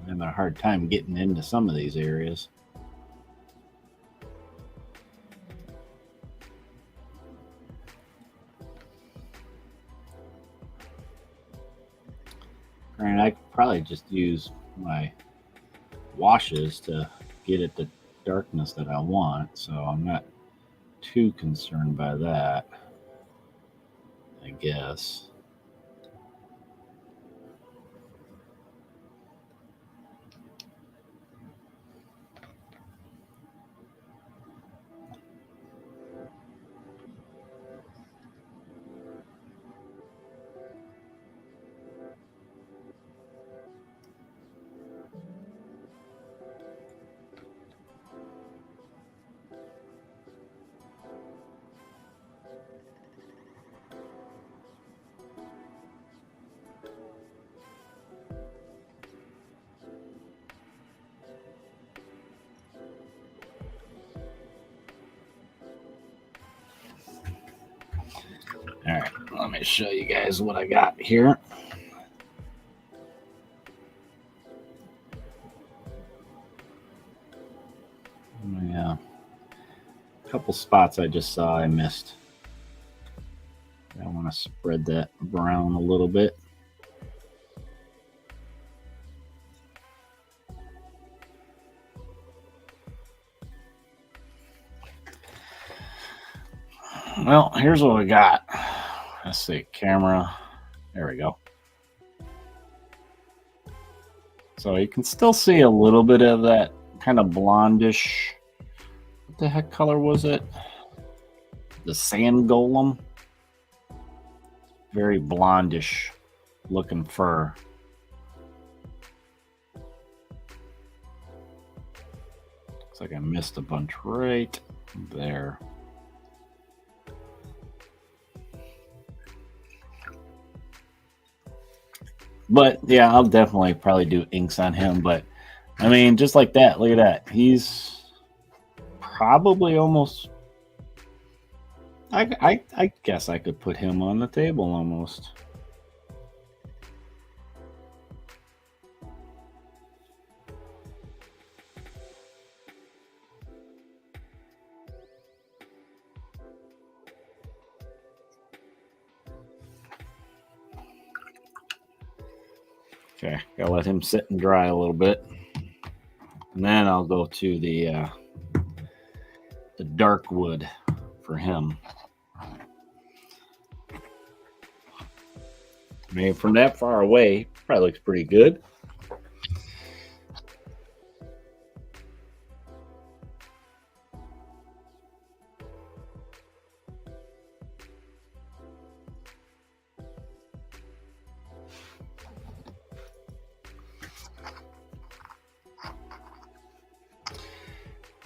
I'm having a hard time getting into some of these areas. And I could probably just use my washes to get it the darkness that I want, so I'm not too concerned by that, I guess. All right, let me show you guys what I got here. Yeah, a couple spots I just saw I missed. I want to spread that brown a little bit. Well, here's what we got. Let's see, camera. There we go. So you can still see a little bit of that kind of blondish. What the heck color was it? The sand golem. Very blondish looking fur. Looks like I missed a bunch right there. But yeah, I'll definitely probably do inks on him. But I mean, just like that, look at that. He's probably almost. I guess I could put him on the table almost. Okay, gotta let him sit and dry a little bit. And then I'll go to the dark wood for him. I mean, from that far away, probably looks pretty good.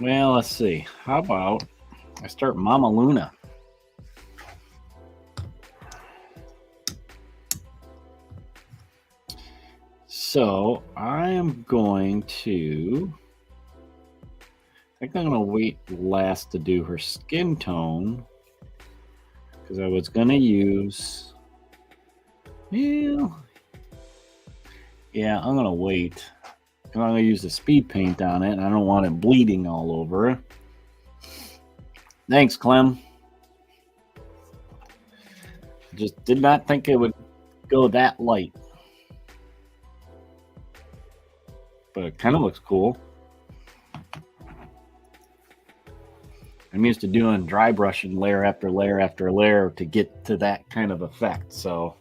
Well, let's see. How about I start Mama Luna? So I am going to, I think I'm going to wait last to do her skin tone because I was going to use, yeah, I'm going to wait. I'm going to use the speed paint on it, and I don't want it bleeding all over. Thanks, Clem. Just did not think it would go that light. But it kind of looks cool. I'm used to doing dry brushing layer after layer after layer to get to that kind of effect. So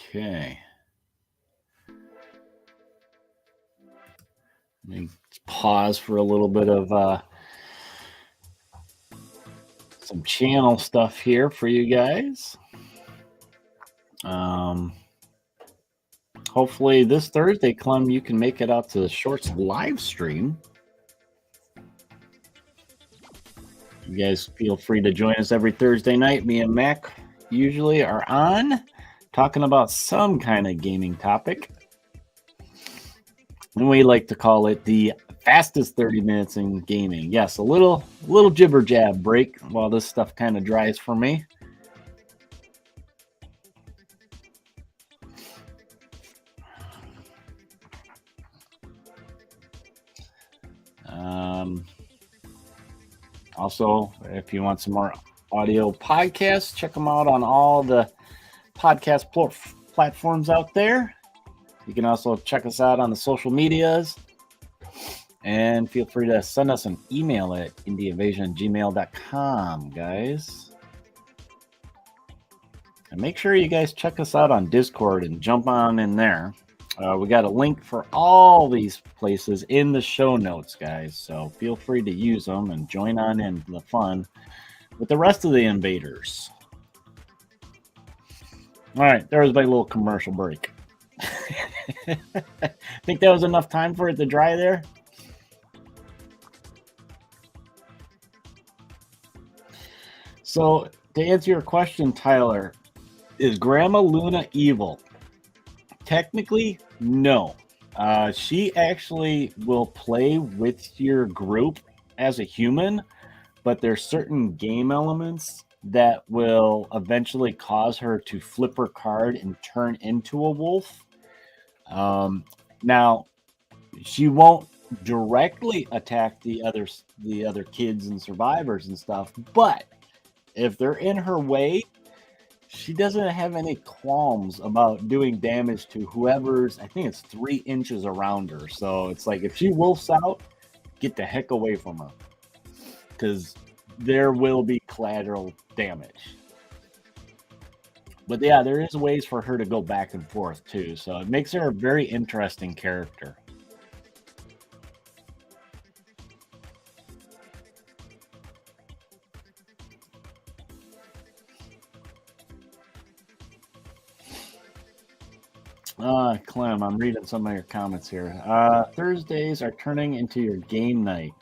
okay. Let me pause for a little bit of some channel stuff here for you guys. Hopefully this Thursday, Clem, you can make it out to the Shorts live stream. You guys feel free to join us every Thursday night. Me and Mac usually are on talking about some kind of gaming topic. And we like to call it the fastest 30 minutes in gaming. Yes, a little jibber jab break while this stuff kind of dries for me. Also, if you want some more audio podcasts, check them out on all the podcast platforms out there. You can also check us out on the social medias. And feel free to send us an email at indieinvasion@gmail.com, guys. And make sure you guys check us out on Discord and jump on in there. We got a link for all these places in the show notes, guys. So feel free to use them and join on in the fun with the rest of the invaders. All right, there was my little commercial break. Think that was enough time for it to dry there? So to answer your question, Tyler, is Grandma Luna evil? Technically, no. She actually will play with your group as a human, but there's certain game elements that will eventually cause her to flip her card and turn into a wolf. Now, she won't directly attack the other kids and survivors and stuff, but if they're in her way, she doesn't have any qualms about doing damage to whoever's, I think it's 3 inches around her. So it's like if she wolfs out, get the heck away from her, because there will be collateral damage. But yeah, there is ways for her to go back and forth too. So it makes her a very interesting character. Clem, I'm reading some of your comments here. Thursdays are turning into your game night.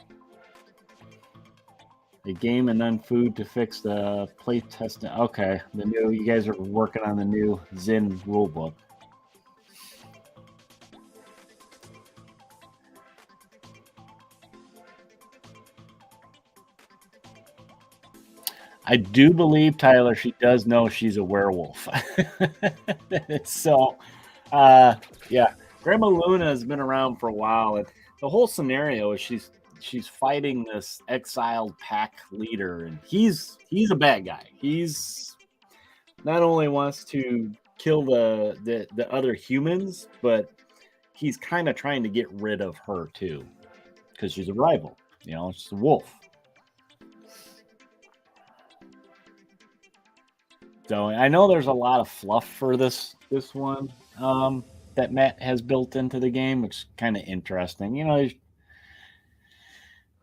A game and then food to fix the play testing. Okay, you guys are working on the new Zin rulebook. I do believe, Tyler, she does know she's a werewolf. So, yeah, Grandma Luna has been around for a while, and the whole scenario is she's fighting this exiled pack leader, and he's a bad guy. He's not only wants to kill the other humans, but he's kind of trying to get rid of her too, because she's a rival. You know, she's a wolf. So I know there's a lot of fluff for this one that Matt has built into the game, which is kind of interesting. You know,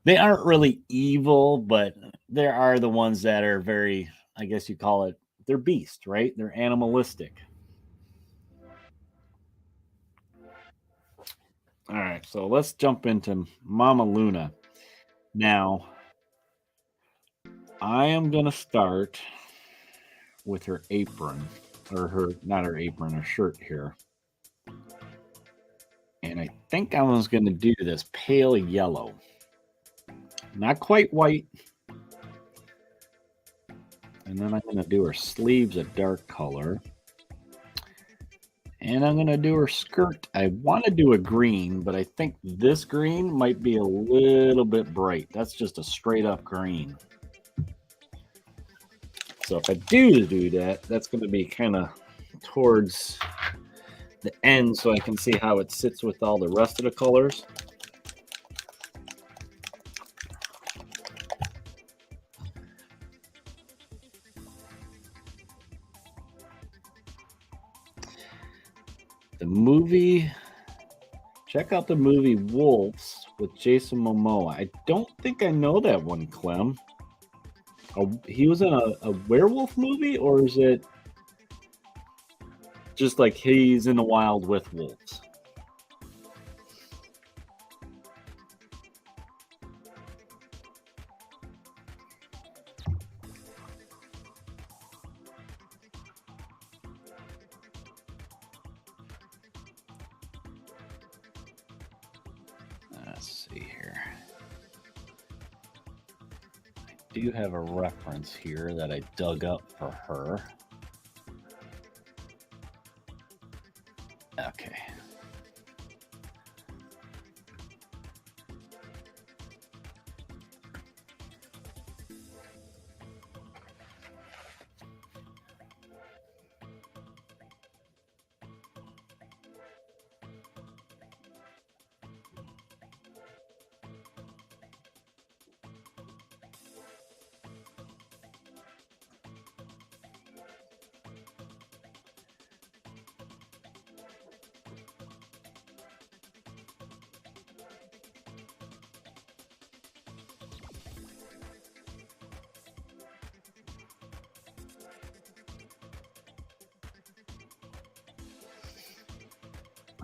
they aren't really evil, but there are the ones that are very, I guess you call it, they're beast, right? They're animalistic. All right, so let's jump into Mama Luna. Now, I am going to start with her apron, or not her apron, her shirt here. And I think I was going to do this pale yellow. Not quite white. And then I'm going to do her sleeves a dark color. And I'm going to do her skirt. I want to do a green, but I think this green might be a little bit bright. That's just a straight up green. So if I do that, that's going to be kind of towards the end so I can see how it sits with all the rest of the colors. The movie, check out the movie Wolves with Jason Momoa. I don't think I know that one, Clem. Oh, he was in a werewolf movie, or is it just like he's in the wild with wolves? Let's see here. I do have a reference here that I dug up for her. Okay.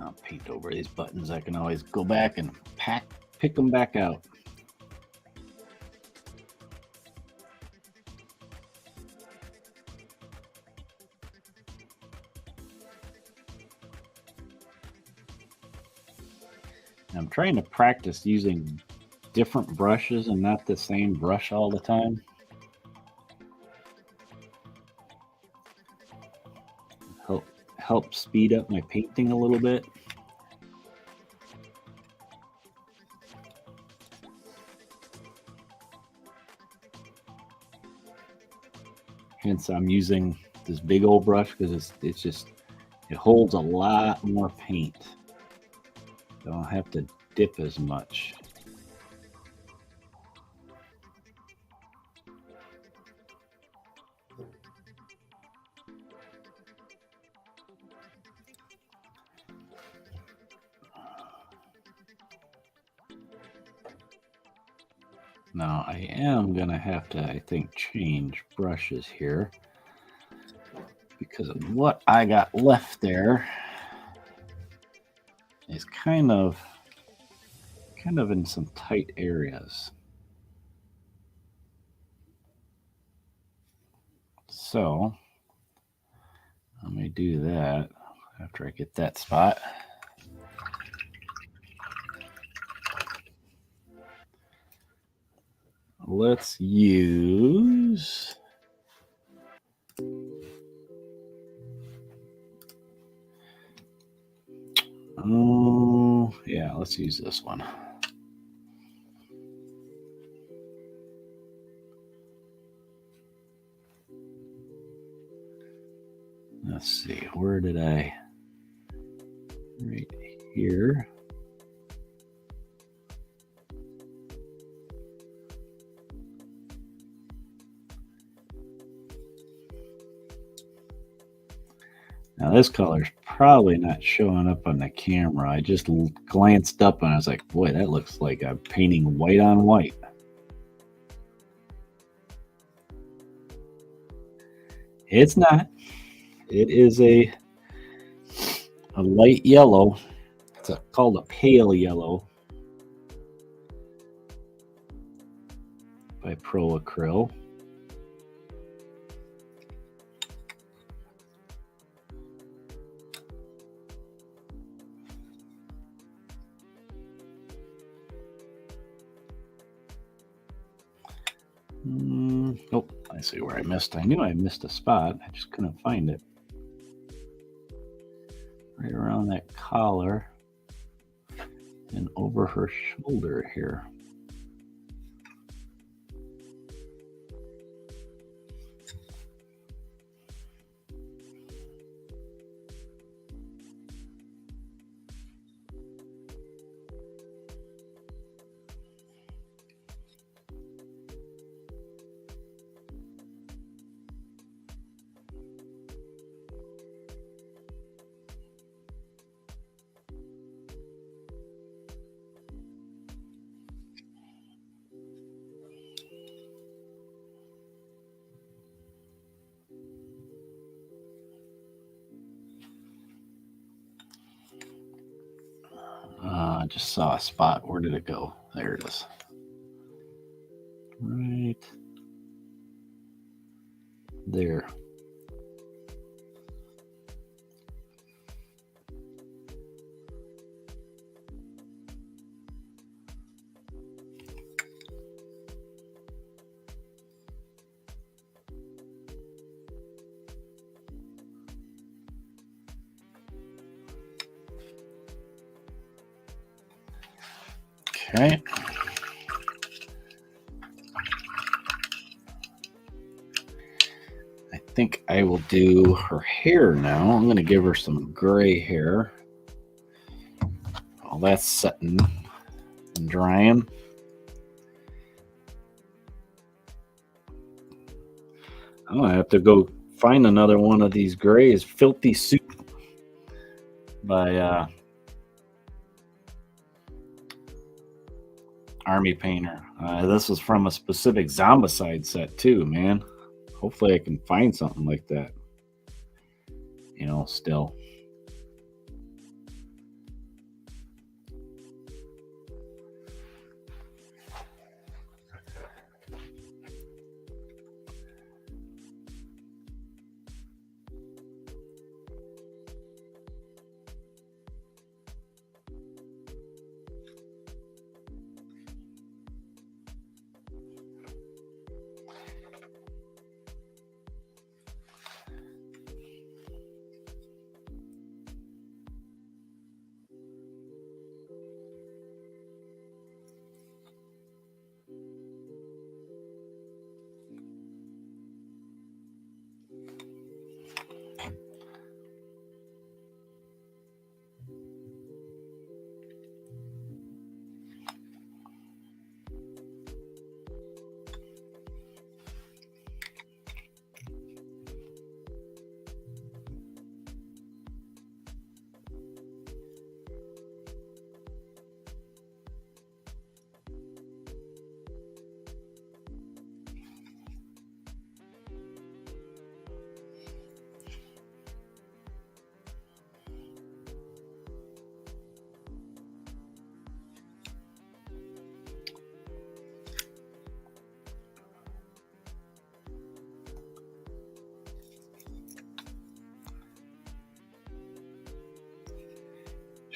I'll paint over these buttons. I can always go back and pick them back out. I'm trying to practice using different brushes and not the same brush all the time. Help speed up my painting a little bit. Hence, I'm using this big old brush because it holds a lot more paint. I don't have to dip as much. Now I am going to have to, I think, change brushes here because of what I got left there is kind of in some tight areas. So let me do that after I get that spot. Let's use let's use this one. Let's see, where did I? Right here. Now this color's probably not showing up on the camera. I just glanced up and I was like, boy, that looks like I'm painting white on white. It's not. It is a light yellow. It's called a pale yellow by Pro Acryl. Oh, I see where I missed. I knew I missed a spot. I just couldn't find it. Right around that collar and over her shoulder here. I just saw a spot. Where did it go? There it is. Right there. Okay. I think I will do her hair now. I'm going to give her some gray hair. While that's setting and drying. I'm going to have to go find another one of these grays. Filthy Soup by Army Painter. This was from a specific Zombicide set too, man. Hopefully I can find something like that. You know, still.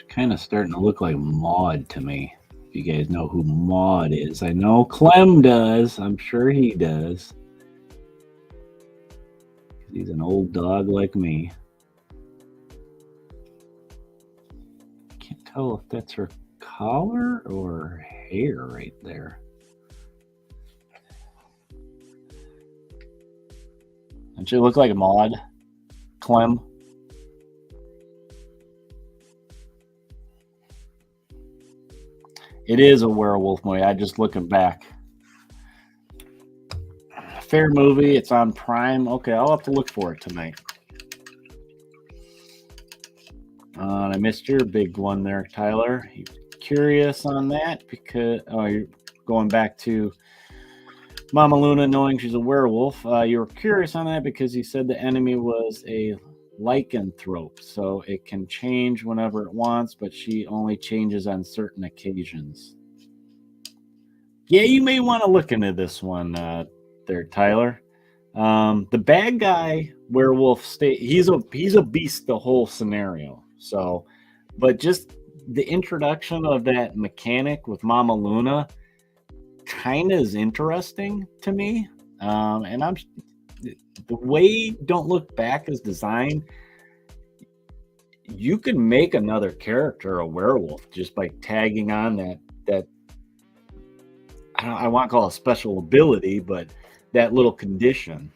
Kind of starting to look like Maud to me. If you guys know who Maud is. I know Clem does. I'm sure he does. He's an old dog like me. Can't tell if that's her collar or hair right there? Doesn't she look like Maud? Clem? It is a werewolf movie. I just looking back. Fair movie. It's on Prime. Okay, I'll have to look for it tonight. I missed your big one there, Tyler. You curious on that because you're going back to Mama Luna knowing she's a werewolf. You were curious on that because you said the enemy was a lycanthrope, so it can change whenever it wants, but she only changes on certain occasions. Yeah, you may want to look into this one there, Tyler. The bad guy werewolf he's a beast the whole scenario. So, but just the introduction of that mechanic with Mama Luna kind of is interesting to me. And the way Don't Look Back is designed, you can make another character a werewolf just by tagging on that I want to call it a special ability, but that little condition,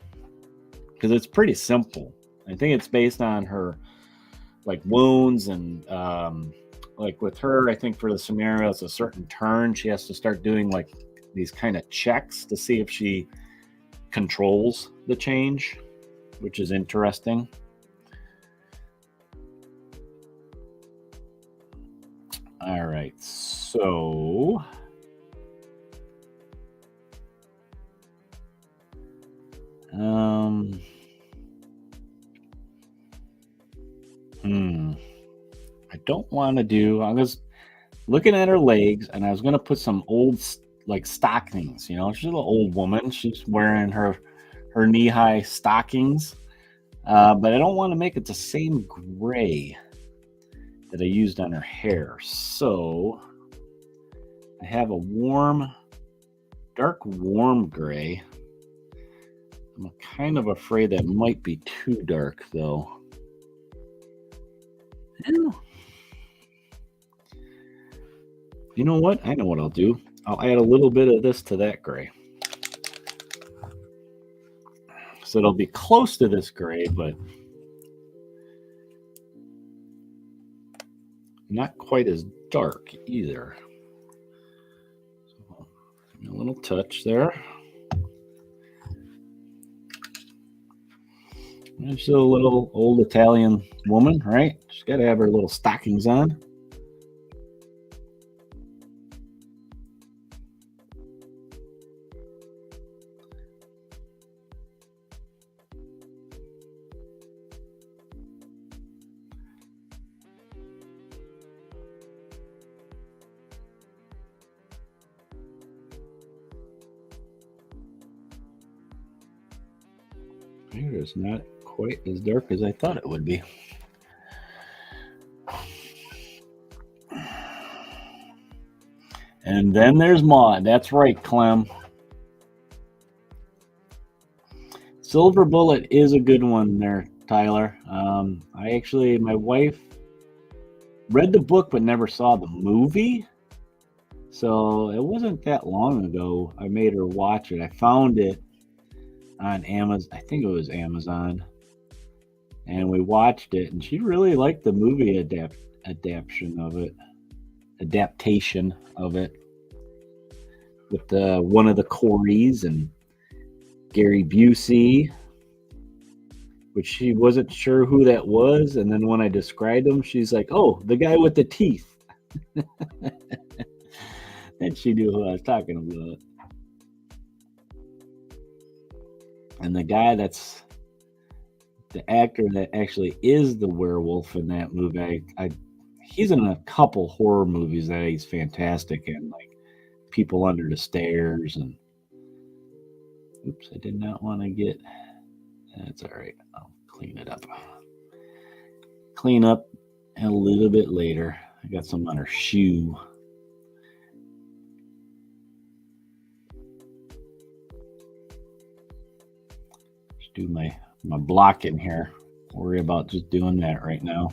because it's pretty simple. I think it's based on her like wounds and like with her, I think for the scenario, it's a certain turn. She has to start doing like these kind of checks to see if she controls the change, which is interesting. All right, so I don't want to do. I was looking at her legs, and I was going to put some old like stockings. You know, she's an old woman. She's wearing her knee-high stockings, but I don't want to make it the same gray that I used on her hair. So I have a dark warm gray. I'm kind of afraid that might be too dark, though. Yeah. You know what? I know what I'll do. I'll add a little bit of this to that gray. So it'll be close to this gray, but not quite as dark either. So, a little touch there. She's a little old Italian woman, right? She's got to have her little stockings on. It's not quite as dark as I thought it would be. And then there's Maud. That's right, Clem. Silver Bullet is a good one there, Tyler. My wife read the book but never saw the movie. So it wasn't that long ago I made her watch it. I found it on Amazon. I think it was Amazon. And we watched it, and she really liked the movie adaptation of it with one of the Coreys and Gary Busey, which she wasn't sure who that was. And then when I described him, she's like, "Oh, the guy with the teeth." And she knew who I was talking about. And the guy that's the actor that actually is the werewolf in that movie, he's in a couple horror movies that he's fantastic in, like People Under the Stairs. And oops, I did not want to get. That's all right. I'll clean it up. Clean up a little bit later. I got some on her shoe. Do my block in here. Worry about just doing that right now.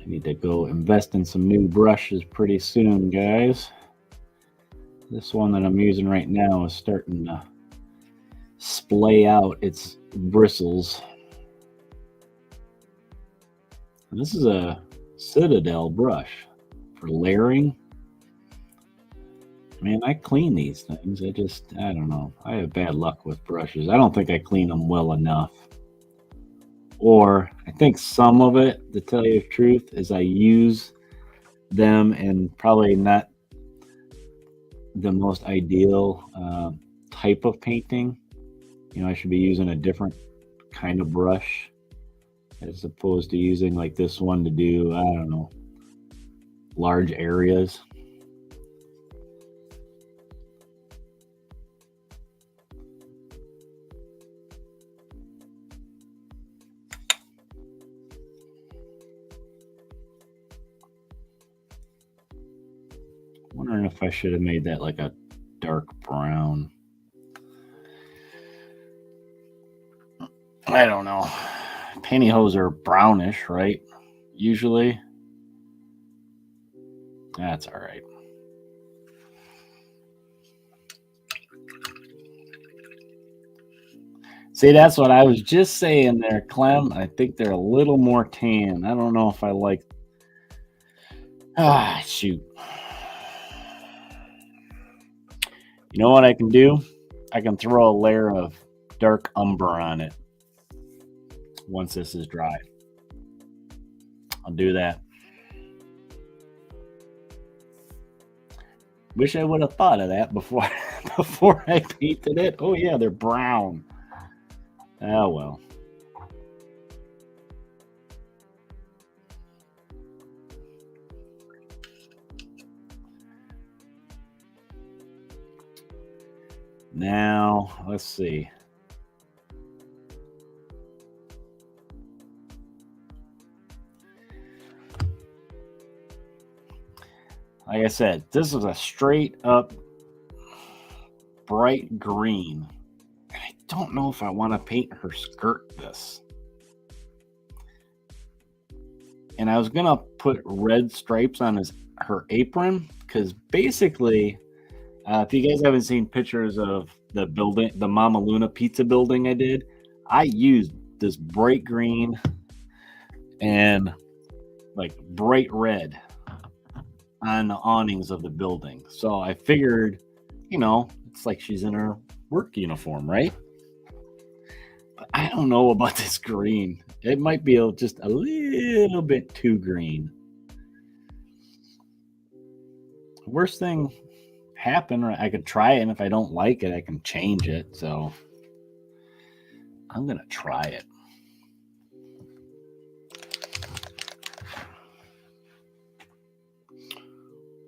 I need to go invest in some new brushes pretty soon, guys. This one that I'm using right now is starting to splay out its bristles. And this is a Citadel brush for layering. Man, I clean these things. I don't know. I have bad luck with brushes. I don't think I clean them well enough. Or I think some of it, to tell you the truth, is I use them and probably not the most ideal type of painting. You know, I should be using a different kind of brush as opposed to using like this one to do, I don't know, large areas. Wondering if I should have made that like a dark brown. I don't know. Pantyhose are brownish, right? Usually. That's all right. See, that's what I was just saying there, Clem. I think they're a little more tan. I don't know if I like. Ah, shoot. You know what I can do? I can throw a layer of dark umber on it once this is dry. I'll do that. Wish I would have thought of that before I painted it. Oh yeah, they're brown. Oh well. Now, let's see. Like I said, this is a straight up bright green. And I don't know if I want to paint her skirt this. And I was going to put red stripes on her apron because basically, if you guys haven't seen pictures of the building, the Mama Luna pizza building I did, I used this bright green and like bright red on the awnings of the building. So I figured, you know, it's like she's in her work uniform, right? But I don't know about this green. It might be just a little bit too green. Worst thing happen, or I could try it, and if I don't like it, I can change it. So I'm gonna try it.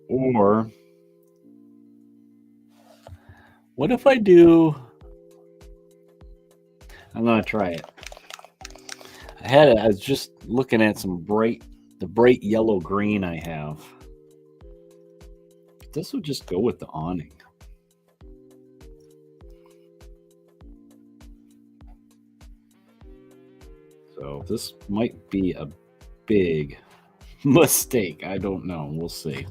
Or what if I do? I'm gonna try it. I was just looking at the bright yellow green I have. This would just go with the awning. So this might be a big mistake. I don't know. We'll see.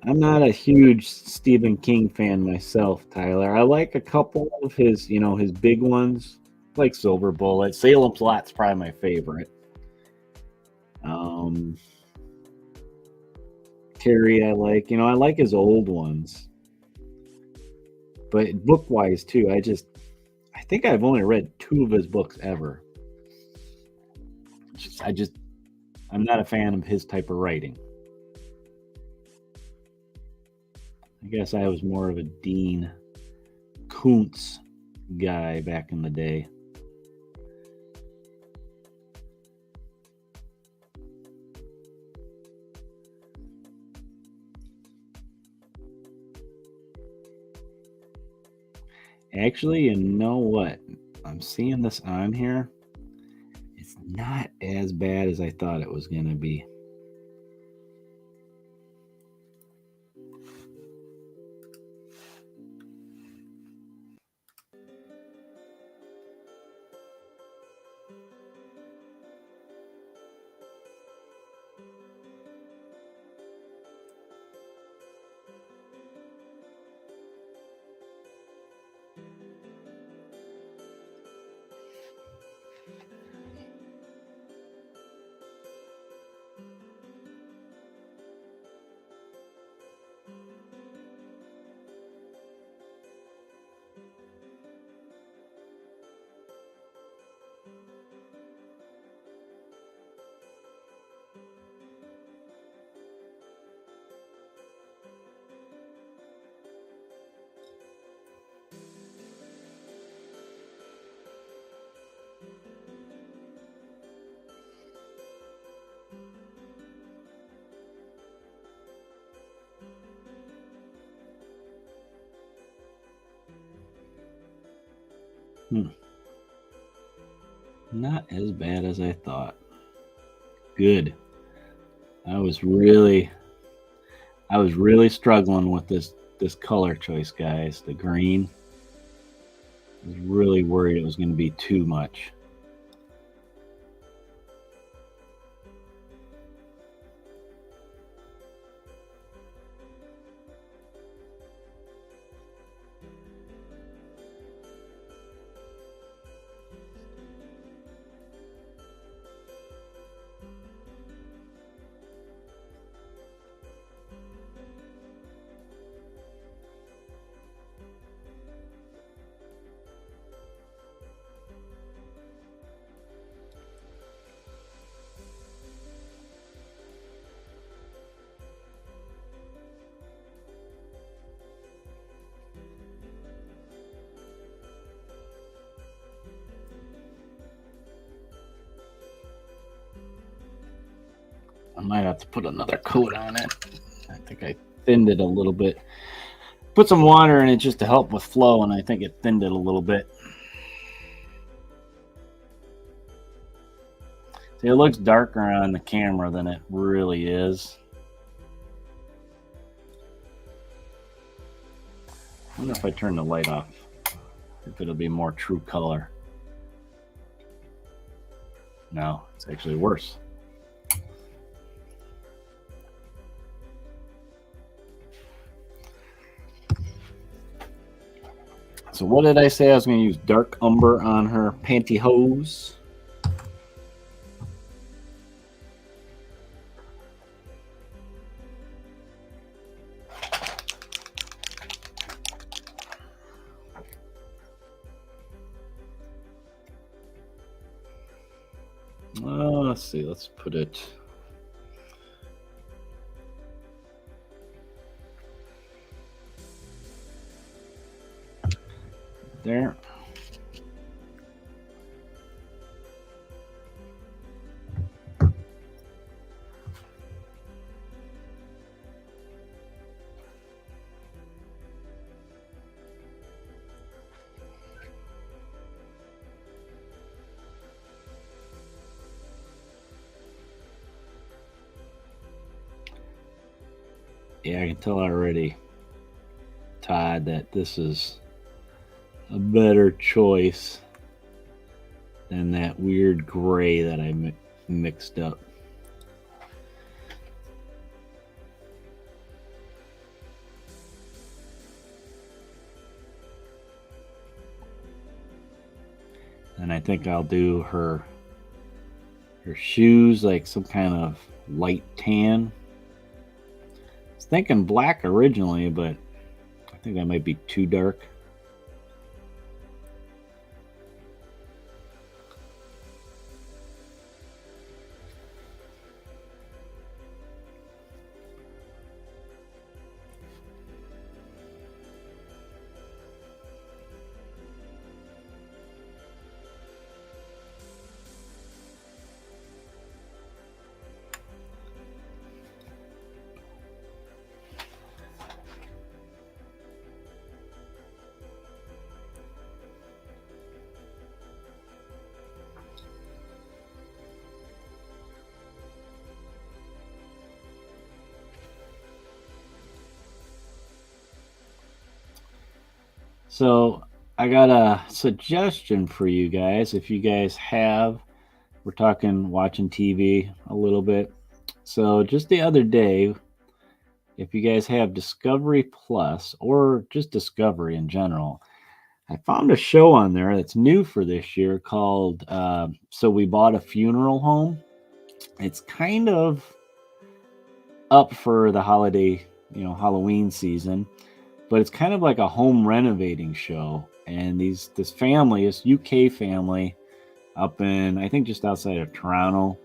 I'm not a huge Stephen King fan myself, Tyler. I like a couple of his, his big ones, like Silver Bullet. Salem Slot's probably my favorite. Terry, I like. I like his old ones. But book-wise, too, I think I've only read 2 of his books ever. I'm not a fan of his type of writing. I guess I was more of a Dean Koontz guy back in the day. Actually, you know what? I'm seeing this on here. It's not as bad as I thought it was going to be. Not as bad as I thought. Good. I was really struggling with this color choice, guys. The green. I was really worried it was going to be too much. I might have to put another coat on it. I think I thinned it a little bit. Put some water in it just to help with flow, and I think it thinned it a little bit. See, it looks darker on the camera than it really is. I wonder if I turn the light off, if it'll be more true color. No, it's actually worse. So what did I say? I was going to use dark umber on her pantyhose. Let's see. Let's put it. There. Yeah, I can tell already, Todd, that this is a better choice than that weird gray that I mixed up. And I think I'll do her shoes like some kind of light tan. I was thinking black originally, but I think that might be too dark. So I got a suggestion for you guys. If you guys have We're talking watching TV a little bit. So just the other day, if you guys have Discovery Plus or just Discovery in general, I found a show on there that's new for this year called So We Bought a Funeral Home. It's kind of up for the holiday, Halloween season, but it's kind of like a home renovating show. And this family, this UK family up in, I think just outside of Toronto,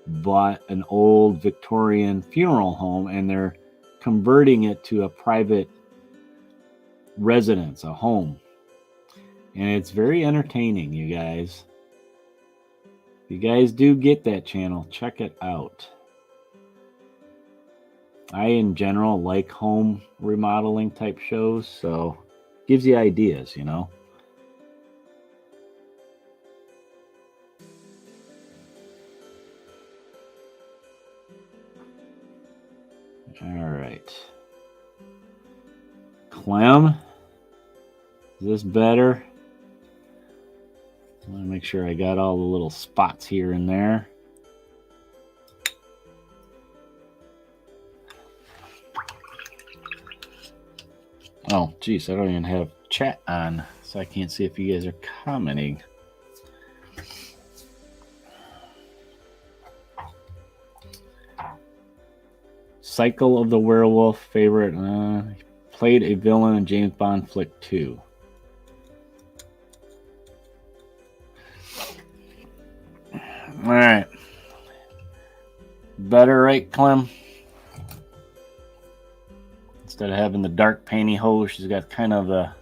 bought an old Victorian funeral home, and they're converting it to a private residence, a home. And it's very entertaining, you guys. If you guys do get that channel, check it out. I, in general, like home remodeling type shows, so gives you ideas, All right. Clem, is this better? I want to make sure I got all the little spots here and there. Oh, geez, I don't even have chat on, so I can't see if you guys are commenting. Cycle of the Werewolf, favorite. Played a villain in James Bond flick 2. All right. Better, right, Clem? Instead of having the dark pantyhose, she's got kind of a...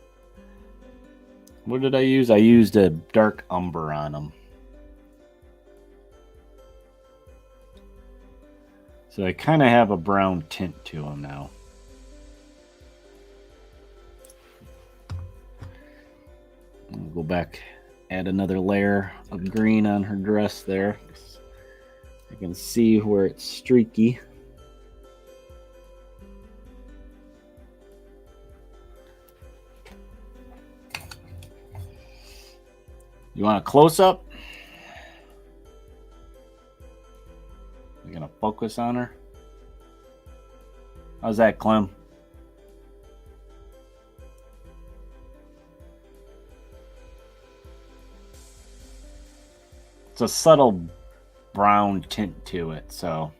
What did I use? I used a dark umber on them. So I kind of have a brown tint to them now. I'll go back, add another layer of green on her dress there. I can see where it's streaky. You want a close-up? You're going to focus on her? How's that, Clem? It's a subtle brown tint to it, so...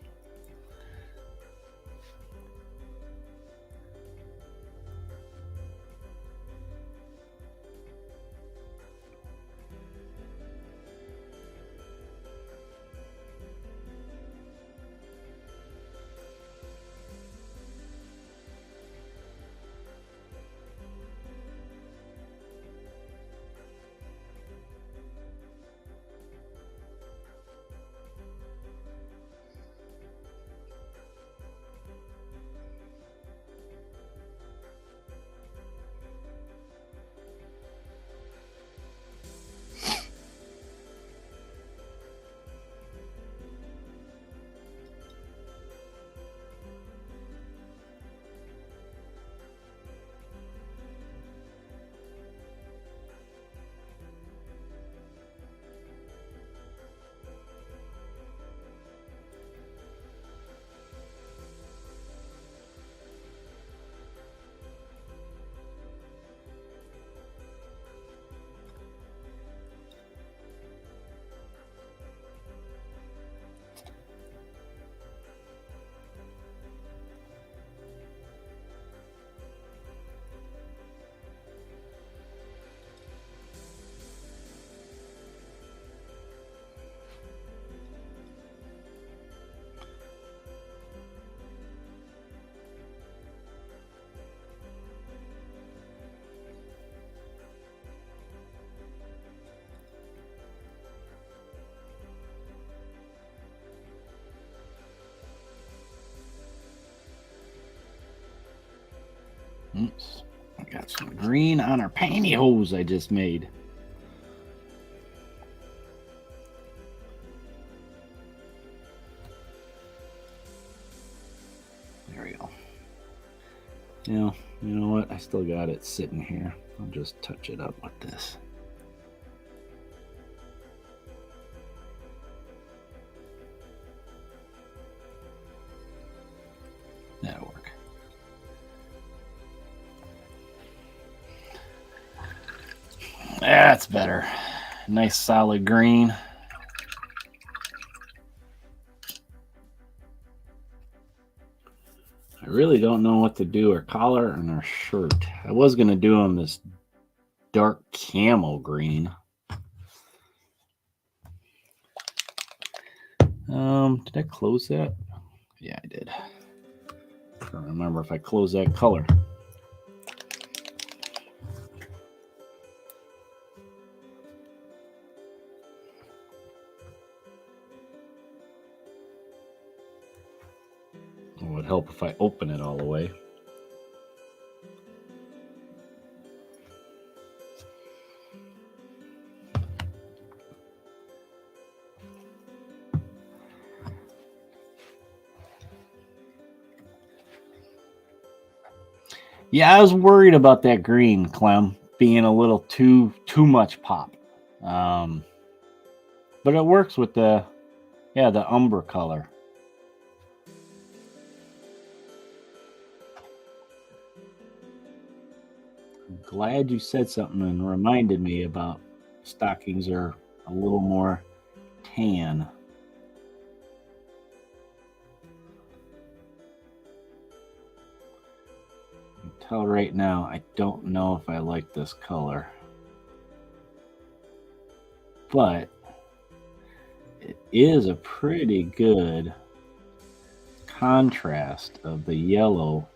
Oops. I got some green on our pantyhose I just made. There we go. You know what? I still got it sitting here. I'll just touch it up with this. that's better. Nice solid green. I really don't know what to do her collar and her shirt. I was going to do them this dark camel green. Did I close that? Yeah, I did. I don't remember if I closed that color. It would help if I open it all the way. Yeah, I was worried about that green, Clem, being a little too much pop. But it works with the umber color. I'm glad you said something and reminded me about stockings are a little more tan. Tell right now, I don't know if I like this color, but it is a pretty good contrast of the yellow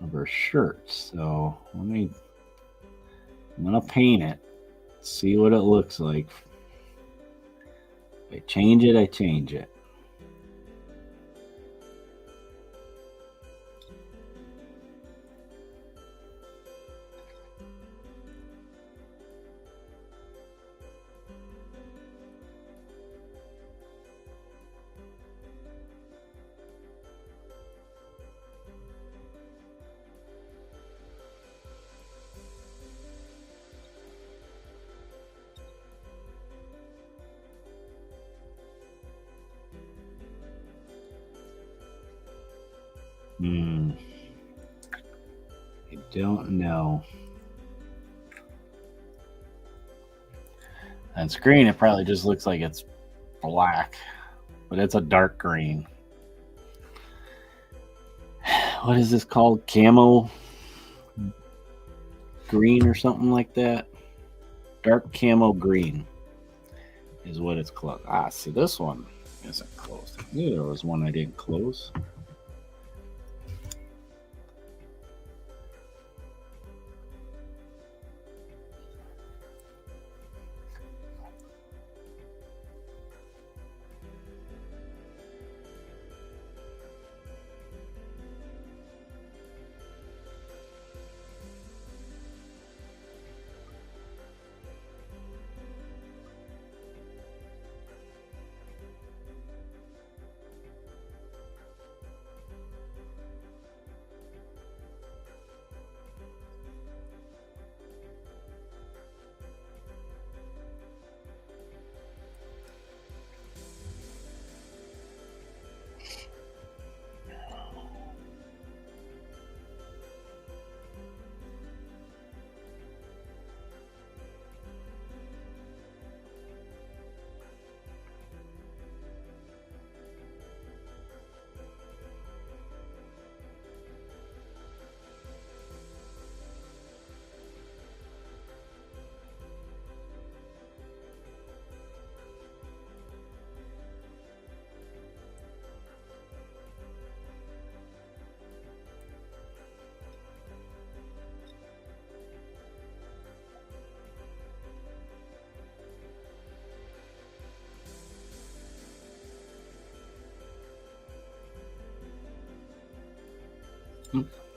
of her shirt. So I'm gonna paint it, see what it looks like. If I change it, I change it. I don't know. On screen, it probably just looks like it's black, but it's a dark green. What is this called? Camo green or something like that? Dark camo green is what it's called. Ah, see, this one isn't closed. I knew there was one I didn't close.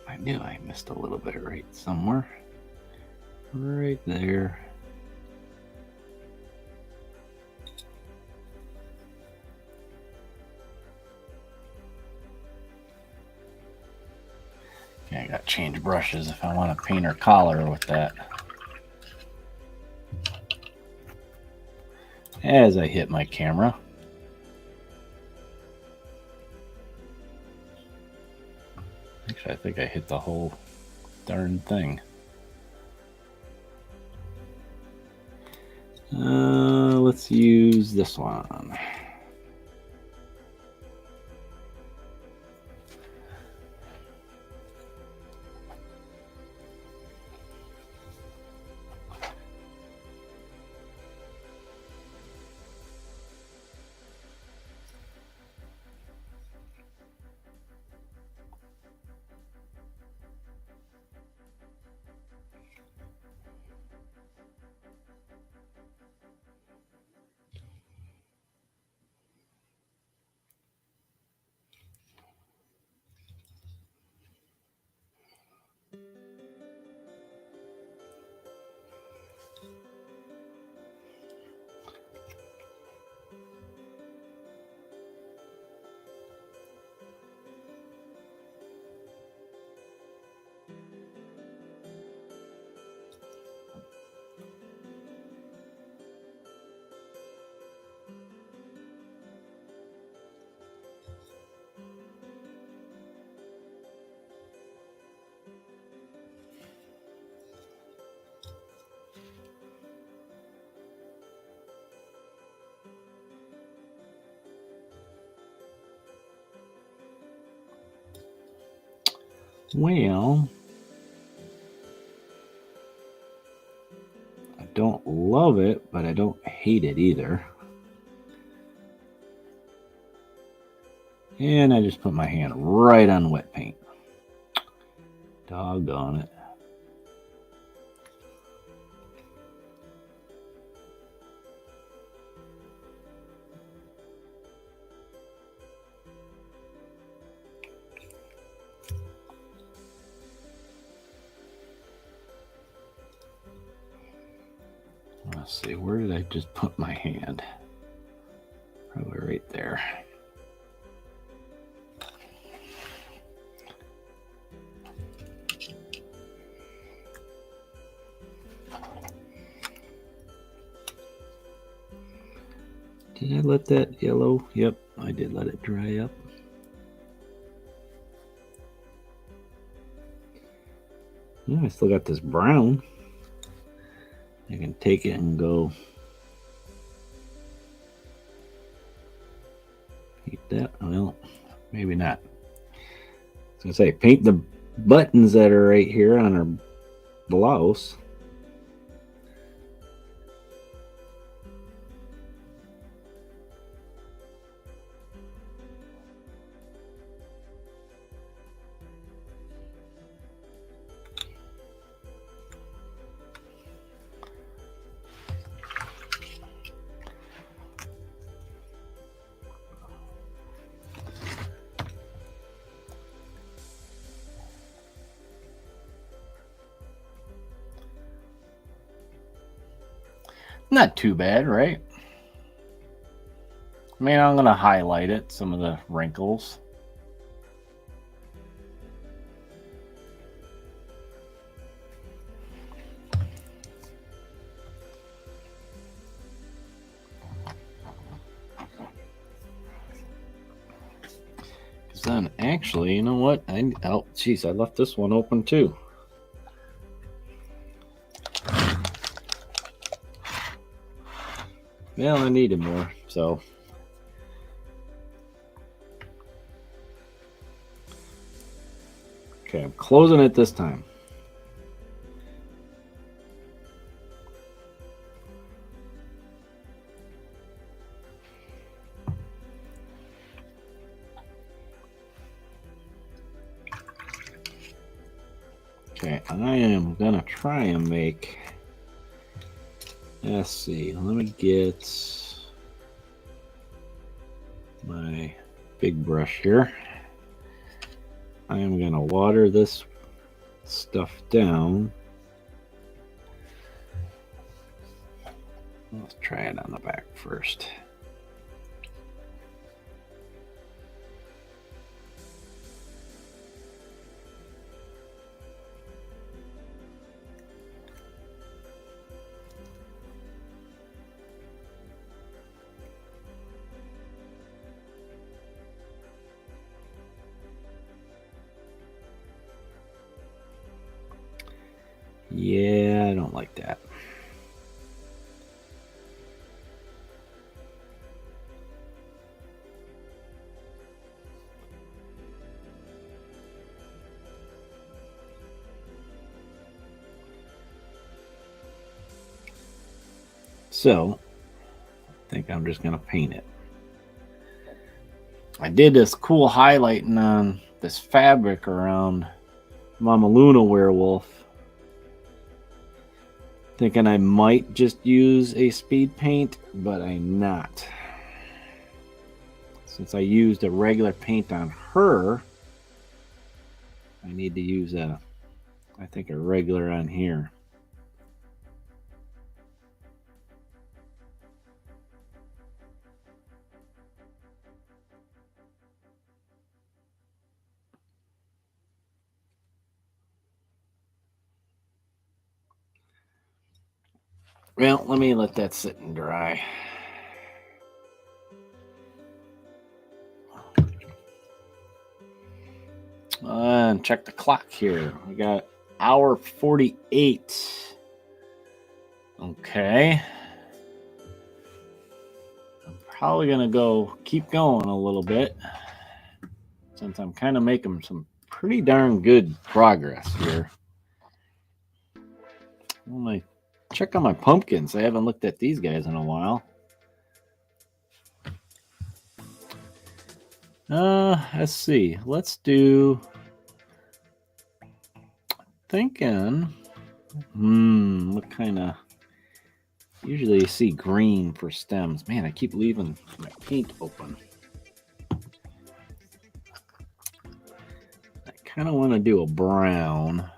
I knew I missed a little bit right somewhere. Right there. Okay, I got to change brushes if I want to paint her collar with that. As I hit my camera. Actually, I think I hit the whole darn thing. Let's use this one. Well, I don't love it, but I don't hate it either. And I just put my hand right on wet paint. Doggone it. Let's see, where did I just put my hand? Probably right there. Did I let that yellow? Yep, I did let it dry up. Yeah, I still got this brown. I can take it and go paint that. Well, maybe not. I was gonna say paint the buttons that are right here on her blouse. Not too bad, right? I mean, I'm going to highlight it, some of the wrinkles. Because then, actually, you know what? Oh, geez, I left this one open too. Well, I needed more, so. Okay, I'm closing it this time. Okay, I am gonna try and make. Let's see. Let me get my big brush here. I am gonna water this stuff down. Let's try it on the back first. Yeah, I don't like that. So I think I'm just going to paint it. I did this cool highlighting on this fabric around Mama Luna Werewolf, thinking I might just use a speed paint, but I'm not. Since I used a regular paint on her, I need to use a regular on here. Well, let me let that sit and dry. And check the clock here. We got hour 48. Okay. I'm probably going to keep going a little bit, since I'm kind of making some pretty darn good progress here. Let me check on my pumpkins. I haven't looked at these guys in a while. Let's see. Let's do... Thinking... what kind of... Usually you see green for stems. Man, I keep leaving my paint open. I kind of want to do a brown.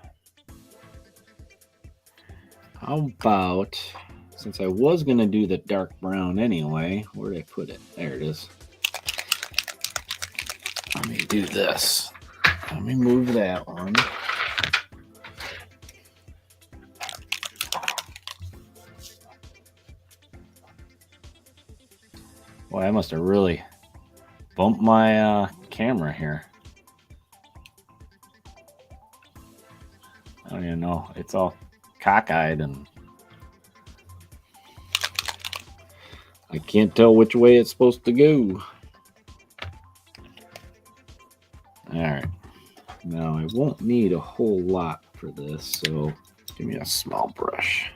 How about, since I was going to do the dark brown anyway, where did I put it? There it is. Let me do this. Let me move that one. Boy, I must have really bumped my camera here. I don't even know. It's all cockeyed and I can't tell which way it's supposed to go. All right. Now I won't need a whole lot for this, so give me a small brush.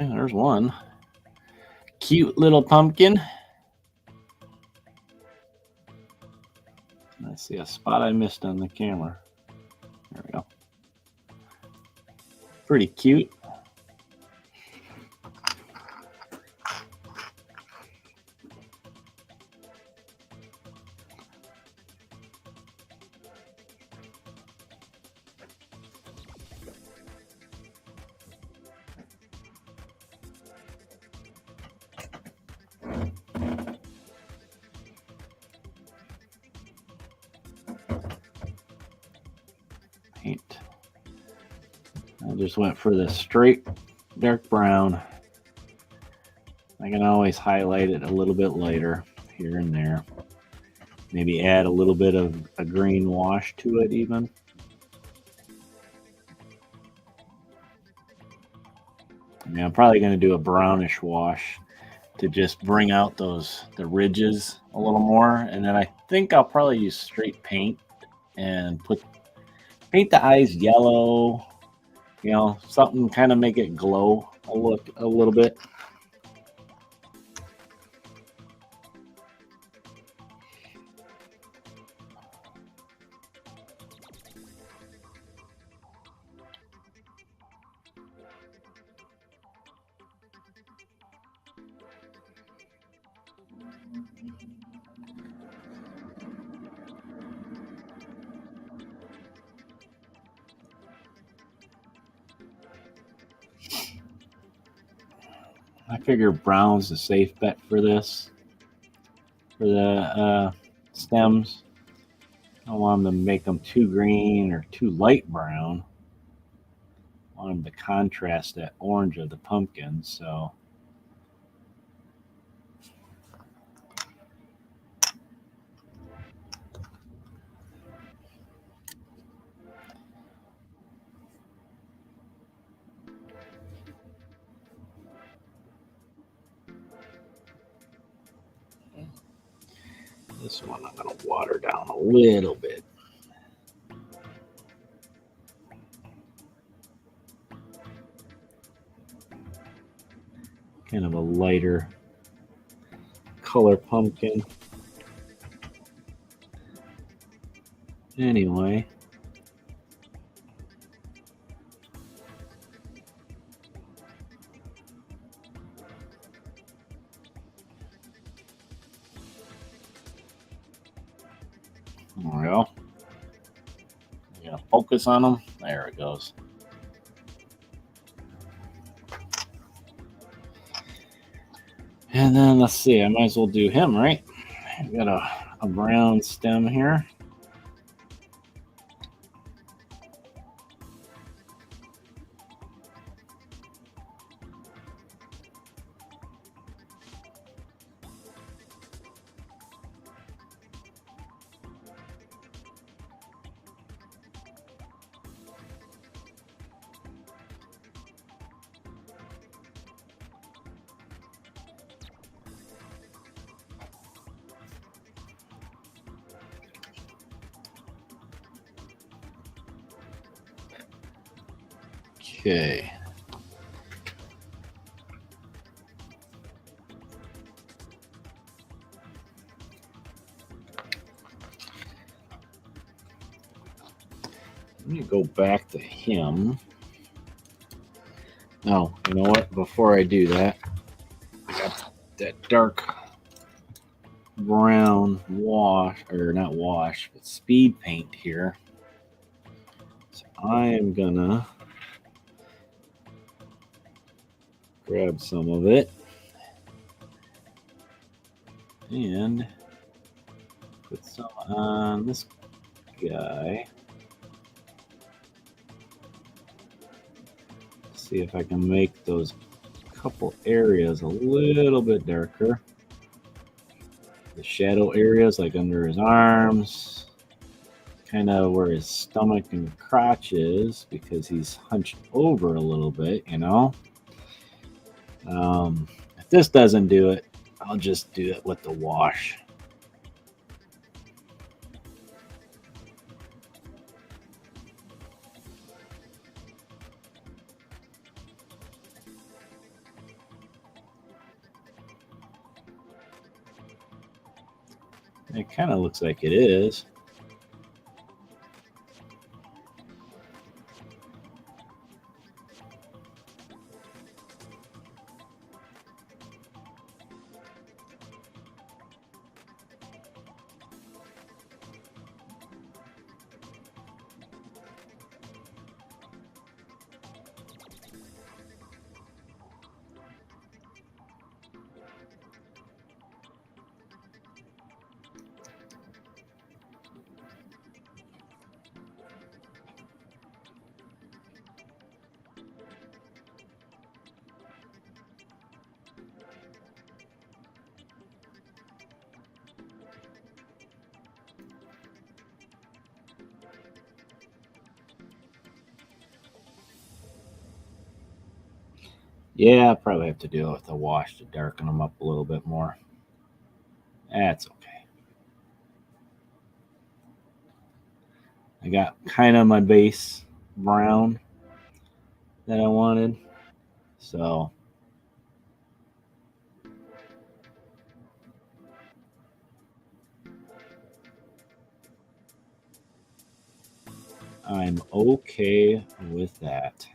Okay, there's one. Cute little pumpkin. I see a spot I missed on the camera. There we go. Pretty cute. Paint. I just went for the straight dark brown. I can always highlight it a little bit lighter here and there. Maybe add a little bit of a green wash to it even. I mean, I'm probably going to do a brownish wash to just bring out the ridges a little more. And then I think I'll probably use straight paint and paint the eyes yellow, you know, something kind of make it glow a little bit. I figure brown's a safe bet for this, for the stems. I don't want them to make them too green or too light brown. wanted to contrast that orange of the pumpkin, so this one I'm going to water down a little bit. Kind of a lighter color pumpkin. Anyway. There we go. You gonna focus on them? There it goes. And then let's see, I might as well do him, right? I've got a brown stem here. Okay. Let me go back to him. Oh, you know what? Before I do that, I got that dark brown wash, or not wash, but speed paint here. So I am gonna grab some of it and put some on this guy. See if I can make those couple areas a little bit darker. The shadow areas, like under his arms, kind of where his stomach and crotch is, because he's hunched over a little bit, you know. If this doesn't do it, I'll just do it with the wash. It kind of looks like it is. Yeah, I'll probably have to do it with a wash to darken them up a little bit more. That's okay. I got kind of my base brown that I wanted. So I'm okay with that.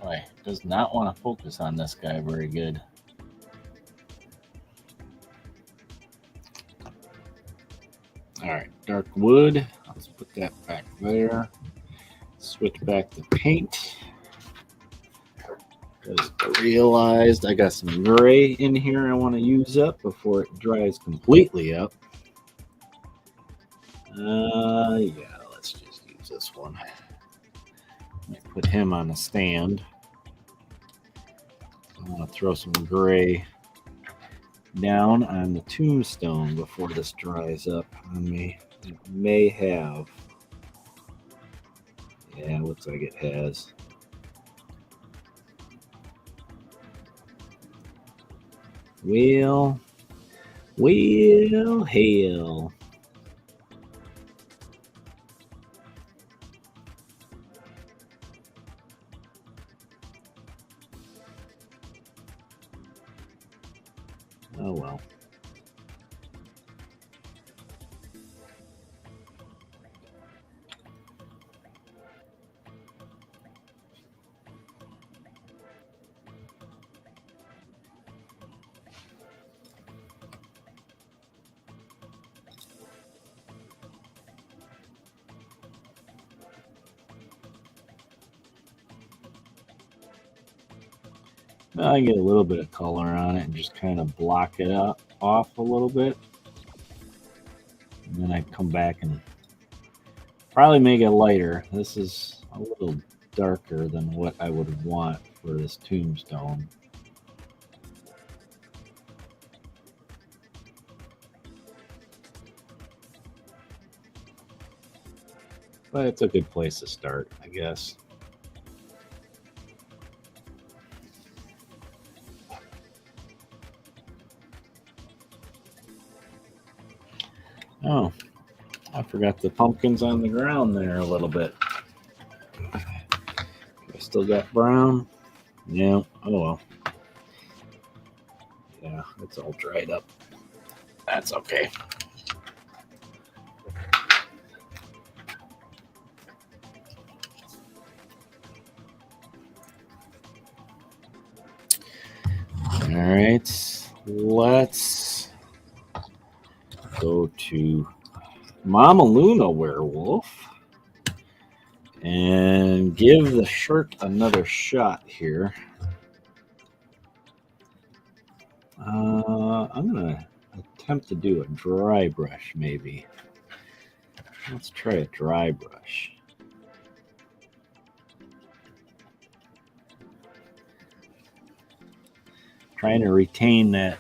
Boy, does not want to focus on this guy very good. All right, dark wood. Let's put that back there. Switch back to paint. Just realized I got some gray in here I want to use up before it dries completely up. Yeah, let's just use this one. Put him on a stand. I want to throw some gray down on the tombstone before this dries up on me. It may have. Yeah, it looks like it has. Well, hell. Oh well. I get a little bit of color on it and just kind of block it up off a little bit. And then I come back and probably make it lighter. This is a little darker than what I would want for this tombstone. But it's a good place to start, I guess. Oh, I forgot the pumpkins on the ground there a little bit. I still got brown. Yeah, oh well. Yeah, it's all dried up. That's okay. All right, let's go to Mama Luna Werewolf and give the shirt another shot here. I'm gonna attempt to do a dry brush, maybe. Let's try a dry brush. Trying to retain that,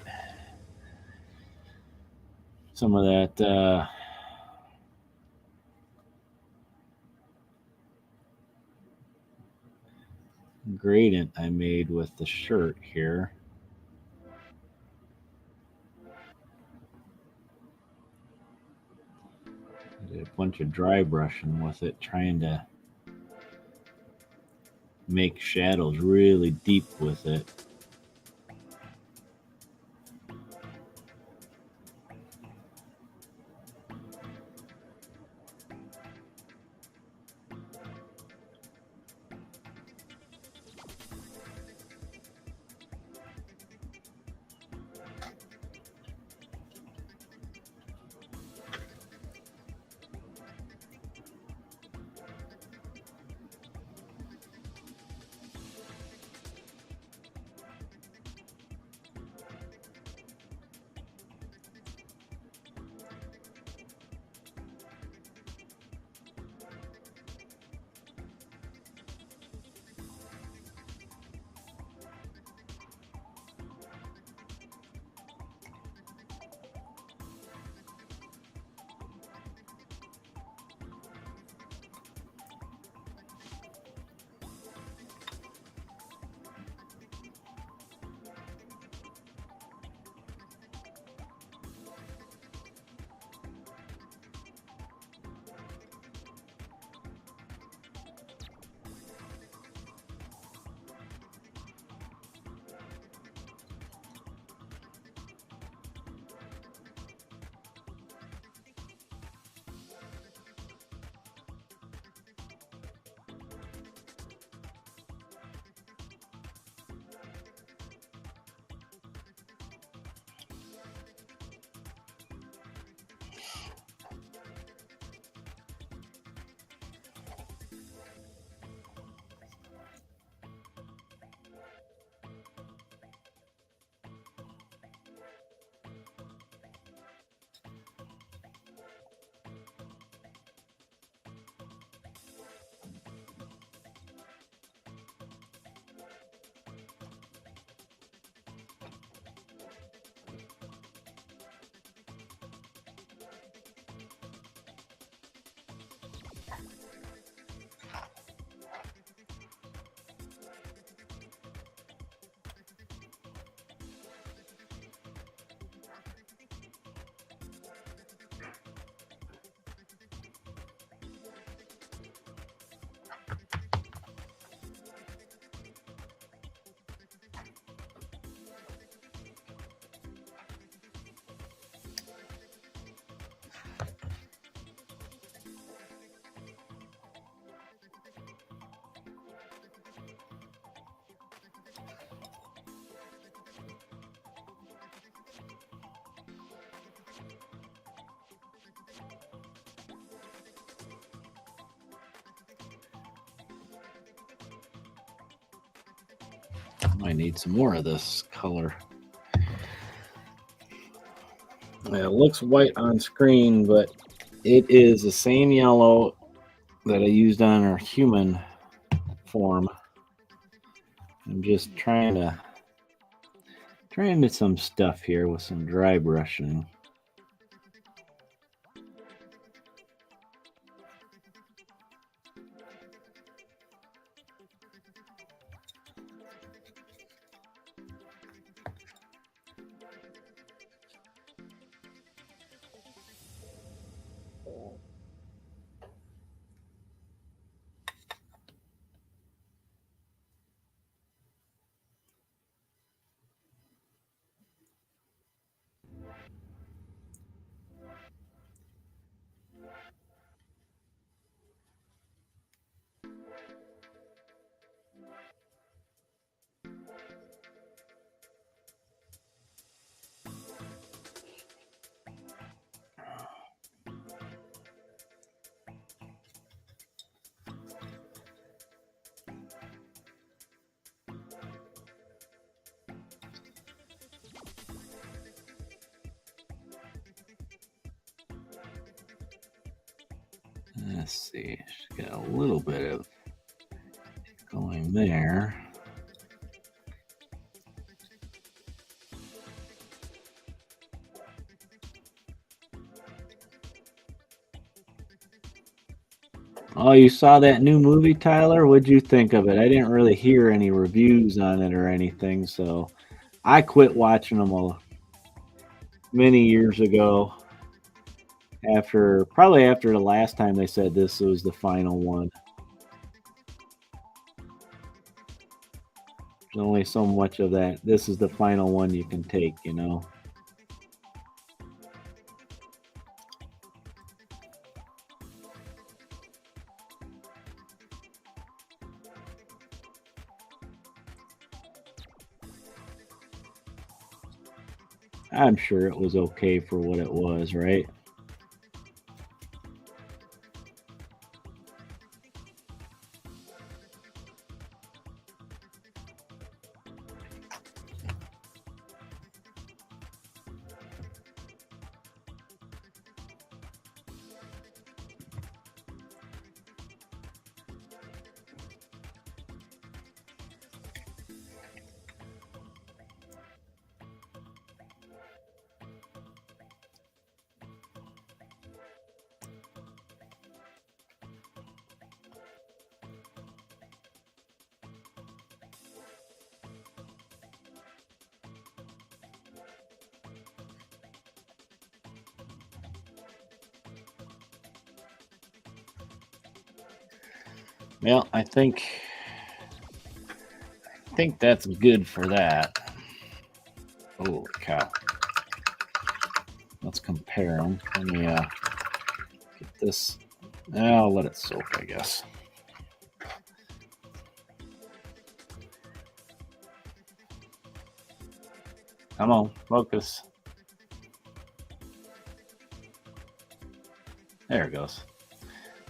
some of that gradient I made with the shirt here. I did a bunch of dry brushing with it, trying to make shadows really deep with it. Might need some more of this color. It looks white on screen, but it is the same yellow that I used on our human form. I'm just trying some stuff here with some dry brushing. Let's see, she's got a little bit of going there. Oh, you saw that new movie, Tyler? What'd you think of it? I didn't really hear any reviews on it or anything, so I quit watching them many years ago. Probably after the last time they said this was the final one. There's only so much of that. This is the final one you can take, you know. I'm sure it was okay for what it was, right? Well, I think that's good for that. Holy cow. Let's compare them. Let me get this. I'll let it soak, I guess. Come on, focus. There it goes.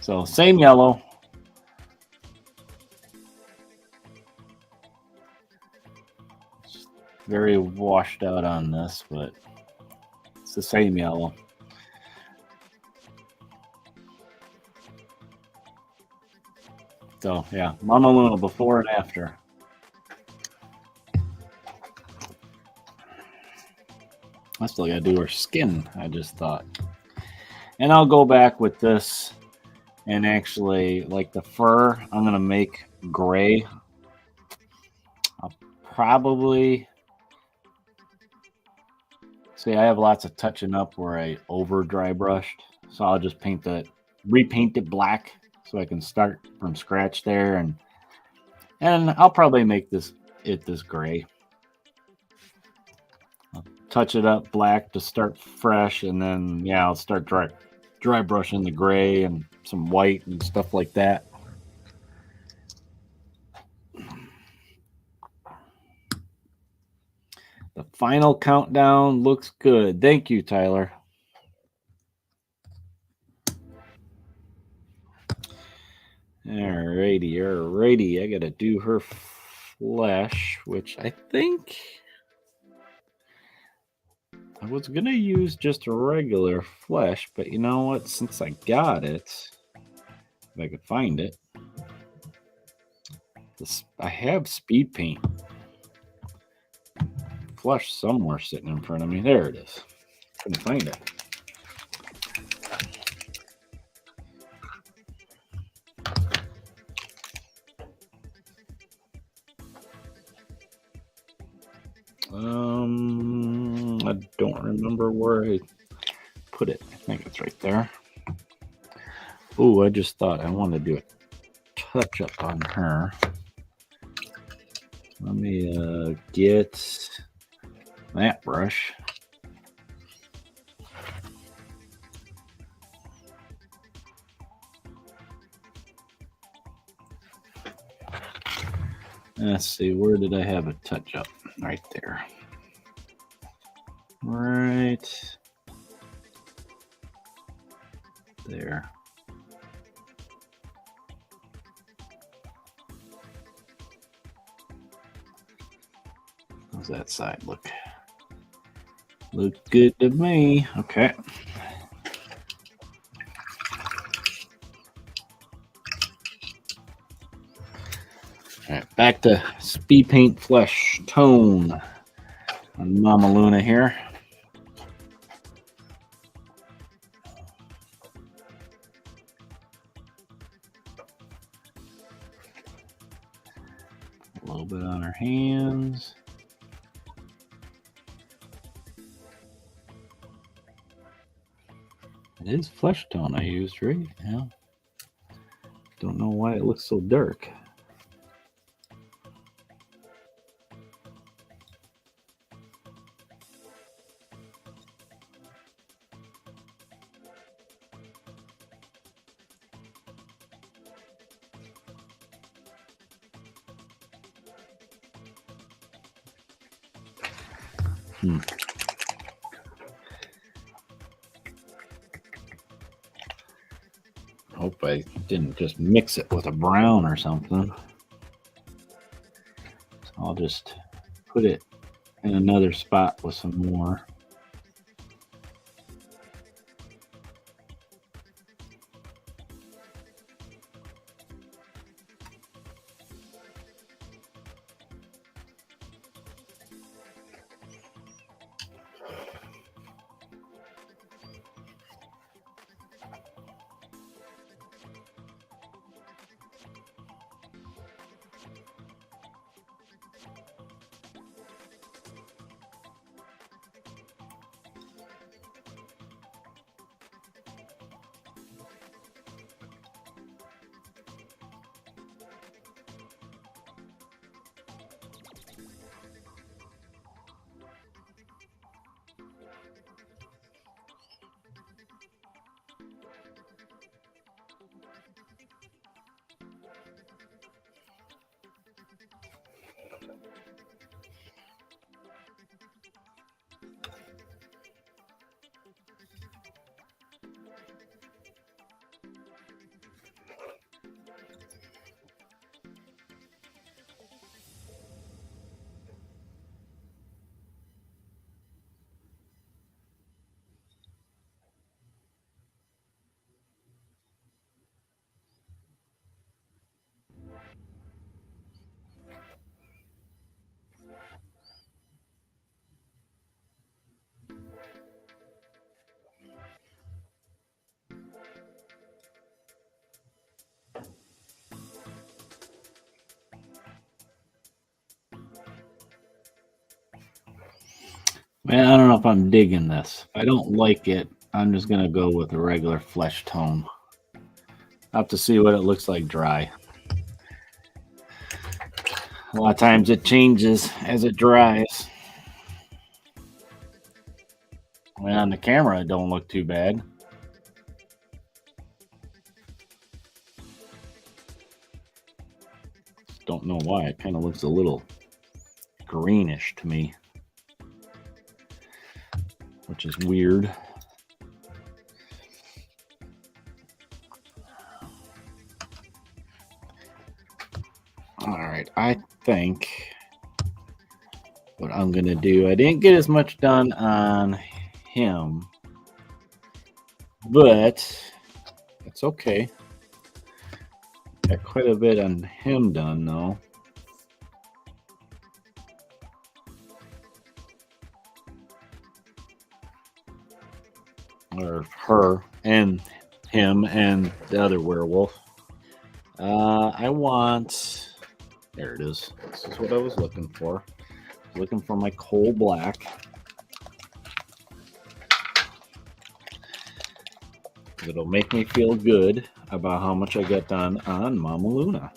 So same yellow. It's very washed out on this, but it's the same yellow. So yeah, Mama Luna before and after. I still gotta do her skin, I just thought. And I'll go back with this and actually, like the fur, I'm gonna make gray. I'll probably see, I have lots of touching up where I over dry brushed, so I'll just repaint it black so I can start from scratch there, and I'll probably make this gray. I'll touch it up black to start fresh, and then yeah, I'll start dry brushing the gray and some white and stuff like that. The final countdown looks good. Thank you, Tyler. Alrighty. I gotta do her flesh, which I think I was going to use just a regular flesh, but you know what? Since I got it, if I could find it, I have speed paint flush somewhere sitting in front of me. There it is. Couldn't find it. I don't remember where I put it. I think it's right there. Oh, I just thought I wanted to do a touch up on her. Let me get that brush. Let's see, where did I have a touch up? Right there. Right there. How's that side look? Look good to me. Okay. All right, back to speed paint flesh tone on Mama Luna here. A little bit on her hands. It is flesh tone I used, right? Yeah. Don't know why it looks so dark. Hope I didn't just mix it with a brown or something. So I'll just put it in another spot with some more. Man, I don't know if I'm digging this. If I don't like it, I'm just going to go with a regular flesh tone. I'll have to see what it looks like dry. A lot of times it changes as it dries. I mean, on the camera, it don't look too bad. Just don't know why. It kind of looks a little greenish to me, which is weird. All right, I think what I'm going to do, I didn't get as much done on him, but it's okay. Got quite a bit on him done, though. Or her and him and the other werewolf. I want... There it is. This is what I was looking for. Looking for my coal black. It'll make me feel good about how much I got done on Mama Luna.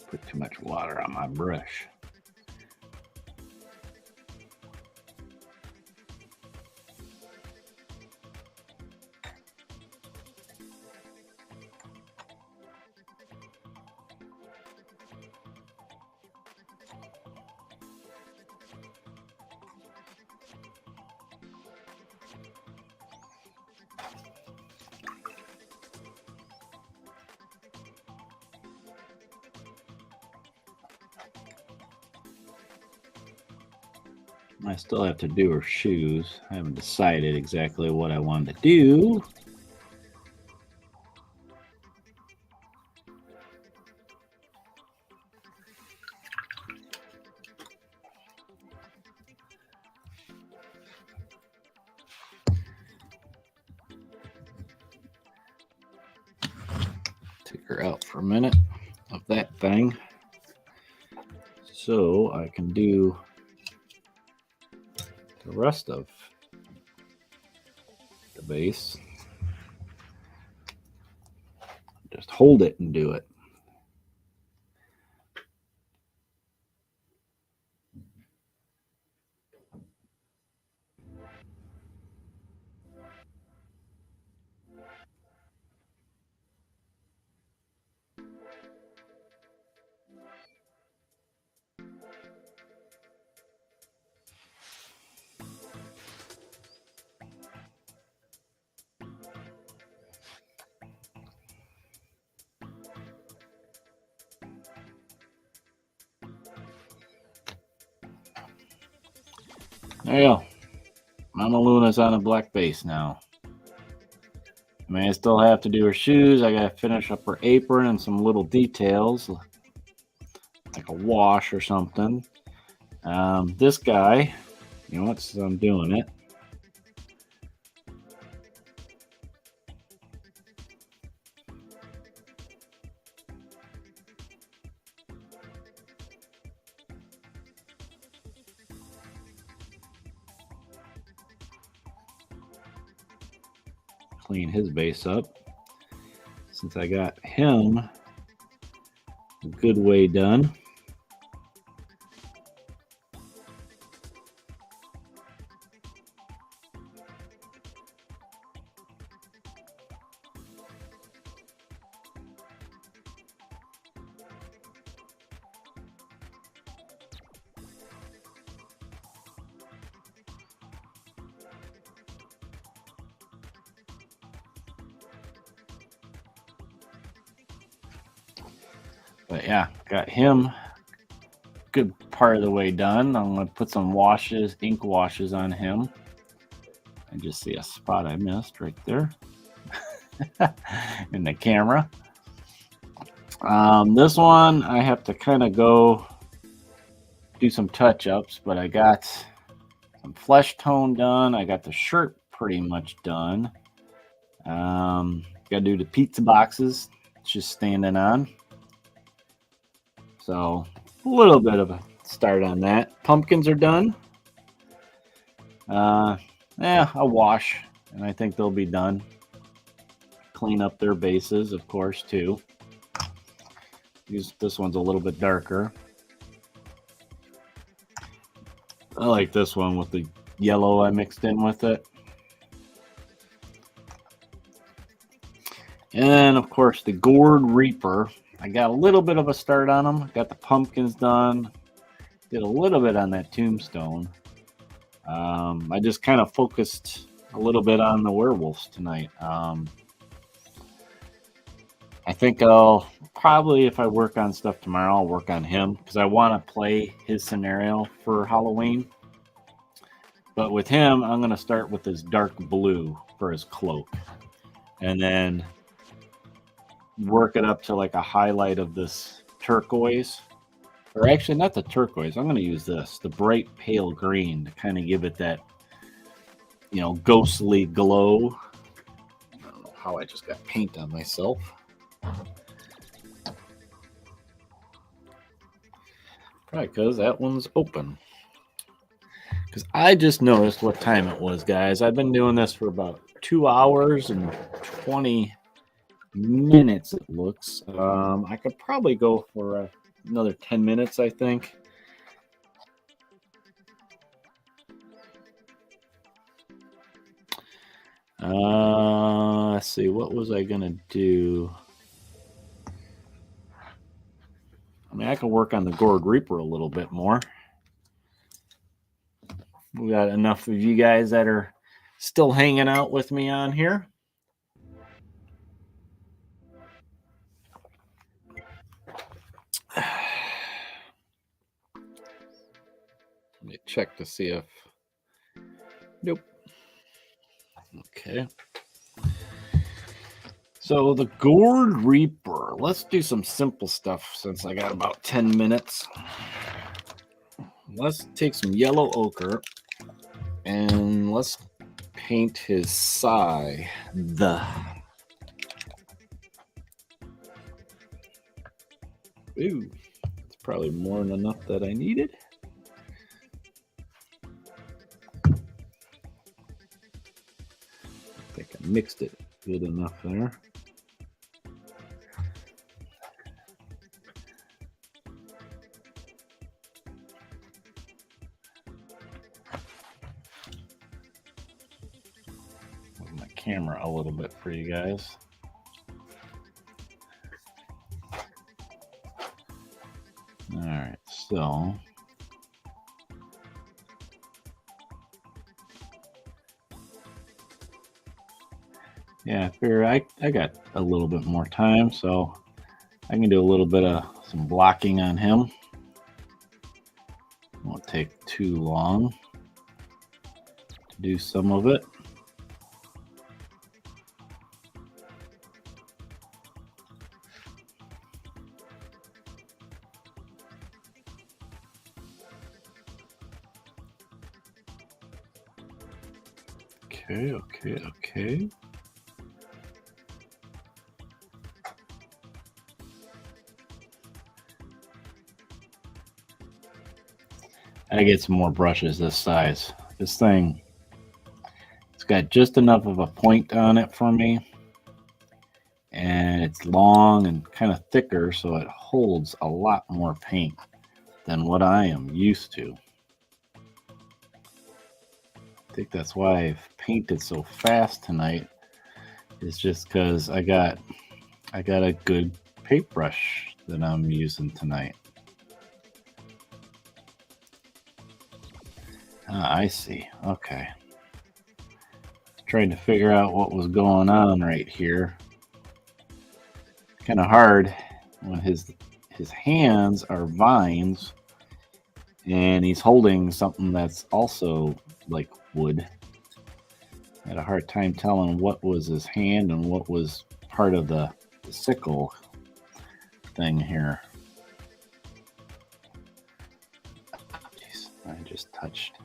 Put too much water on my brush. I still have to do her shoes. I haven't decided exactly what I want to do. Take her out for a minute of that thing so I can do the rest of the base. Just hold it and do it. There you go. Mama Luna's on a black base now. I mean, I still have to do her shoes. I gotta finish up her apron and some little details, like a wash or something. This guy, you know what? I'm doing it. Clean his base up since I got him a good way done. But yeah, got him good part of the way done. I'm going to put some washes, ink washes on him. I just see a spot I missed right there in the camera. This one, I have to kind of go do some touch-ups, but I got some flesh tone done. I got the shirt pretty much done. Got to do the pizza boxes. It's just standing on. So a little bit of a start on that. Pumpkins are done. A wash, and I think they'll be done. Clean up their bases, of course, too. This one's a little bit darker. I like this one with the yellow I mixed in with it. And then, of course, the Gourd Reaper. I got a little bit of a start on them. Got the pumpkins done. Did a little bit on that tombstone. I just kind of focused a little bit on the werewolves tonight. I think I'll probably, if I work on stuff tomorrow, I'll work on him because I want to play his scenario for Halloween. But with him, I'm going to start with his dark blue for his cloak. And then work it up to like a highlight of this turquoise. Or actually, not the turquoise. I'm going to use this, the bright pale green, to kind of give it that, ghostly glow. I don't know how I just got paint on myself. Probably because that one's open. Because I just noticed what time it was, guys. I've been doing this for about 2 hours and 20 minutes, it looks. I could probably go for another 10 minutes, I think. Let's see. What was I going to do? I mean, I can work on the Gourd Reaper a little bit more. We got enough of you guys that are still hanging out with me on here. Let me check to see if... Nope. Okay. So the Gourd Reaper. Let's do some simple stuff since I got about 10 minutes. Let's take some yellow ochre and let's paint his scythe. Ooh, it's probably more than enough that I needed. I think I mixed it good enough there. Move my camera a little bit for you guys. All right, so yeah, I figure I got a little bit more time, so I can do a little bit of some blocking on him. Won't take too long to do some of it. Okay. I get some more brushes this size. This thing, it's got just enough of a point on it for me. And it's long and kind of thicker, so it holds a lot more paint than what I am used to. I think that's why I've painted so fast tonight. It's just because I got a good paintbrush that I'm using tonight. Ah, I see. Okay. Trying to figure out what was going on right here. Kind of hard when his hands are vines and he's holding something that's also like wood. I had a hard time telling what was his hand and what was part of the sickle thing here. just touched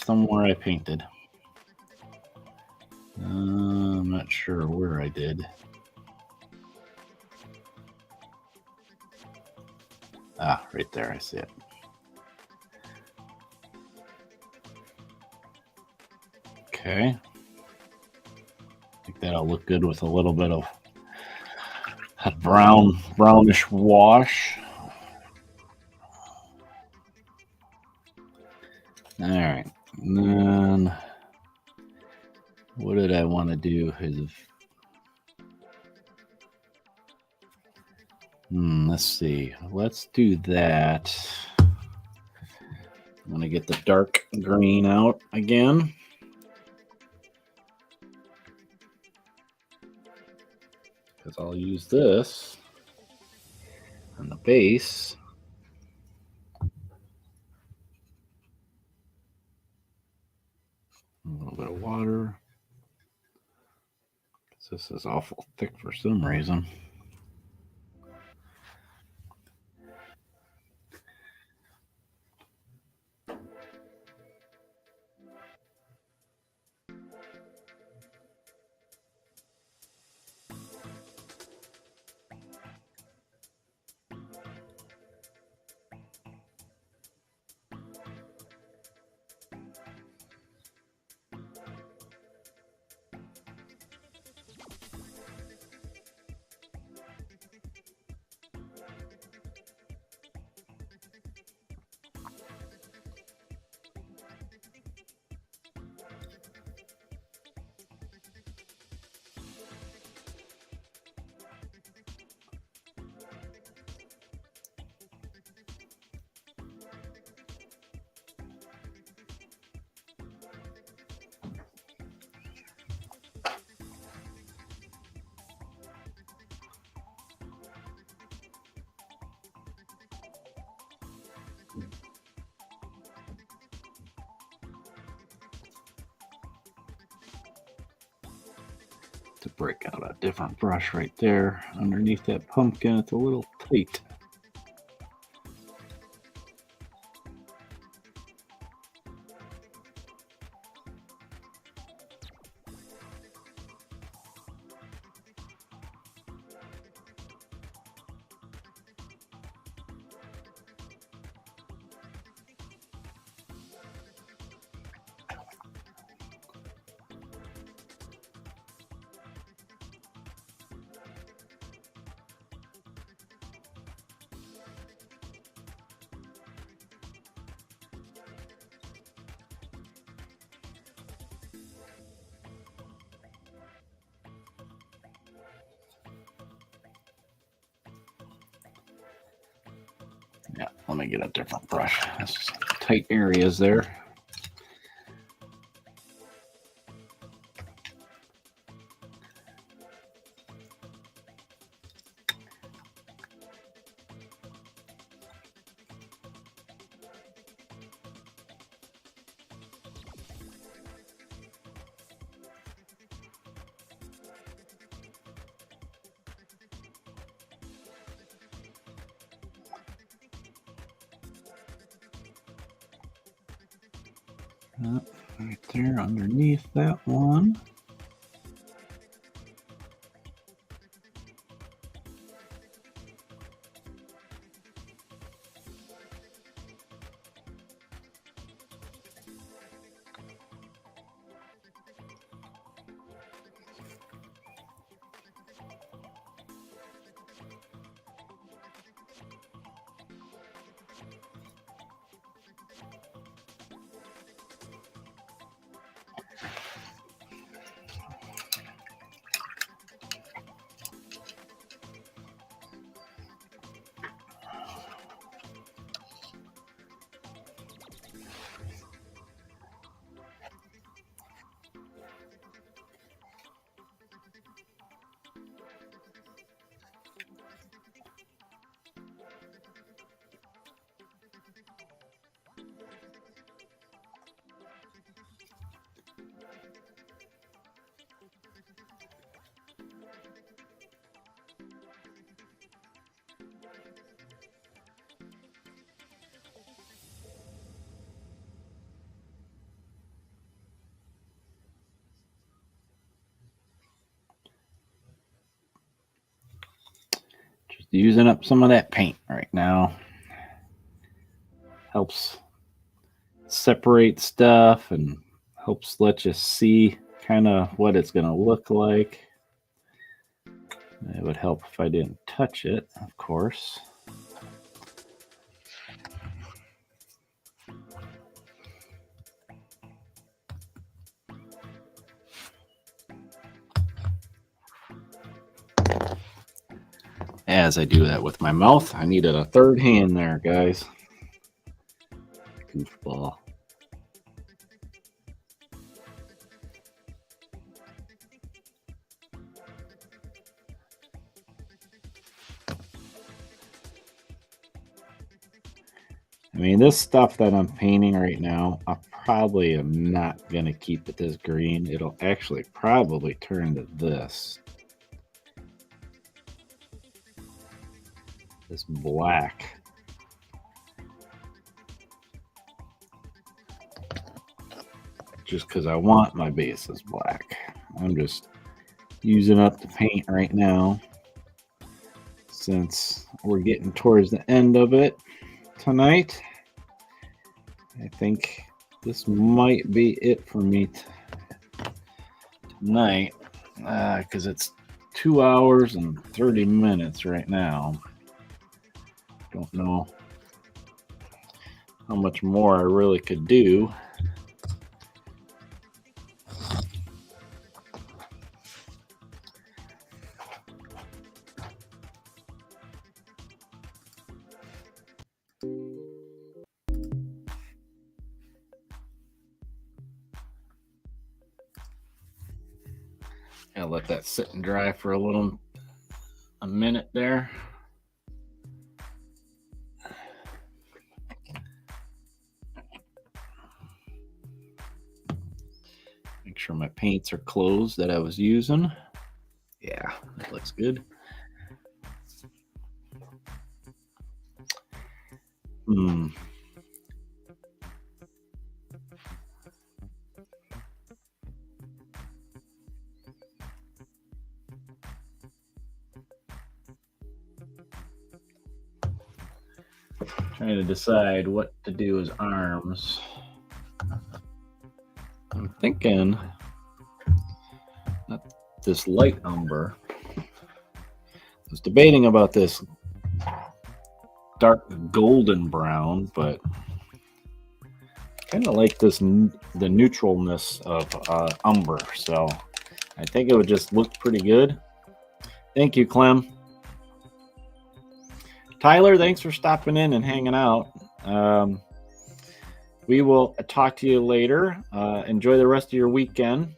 somewhere I painted. I'm not sure where I did. Ah, right there, I see it. Okay. I think that'll look good with a little bit of a brownish wash. All right. And then what did I want to do? Let's see. Let's do that. I'm going to get the dark green out again. Because I'll use this on the base. A little bit of water. This is awful thick for some reason. To break out a different brush right there underneath that pumpkin. It's a little tight. Yeah, let me get a different brush. There's some tight areas there. Right there underneath that one. using up some of that paint right now. Helps separate stuff and helps let you see kind of what it's going to look like. It would help if I didn't touch it, of course. As I do that with my mouth, I needed a third hand there, guys. Goofball. I mean, this stuff that I'm painting right now, I probably am not going to keep it this green. It'll actually probably turn to this black. Just because I want my bases black. I'm just using up the paint right now since we're getting towards the end of it tonight. I think this might be it for me tonight because it's 2 hours and 30 minutes right now. Don't know how much more I really could do. I'll let that sit and dry for a minute there. Make sure my paints are closed that I was using. Yeah, that looks good. Trying to decide what to do as arms. I'm thinking not this light umber. I was debating about this dark golden brown, but kind of like this the neutralness of umber. So I think it would just look pretty good. Thank you, Clem. Tyler, thanks for stopping in and hanging out. We will talk to you later. Enjoy the rest of your weekend.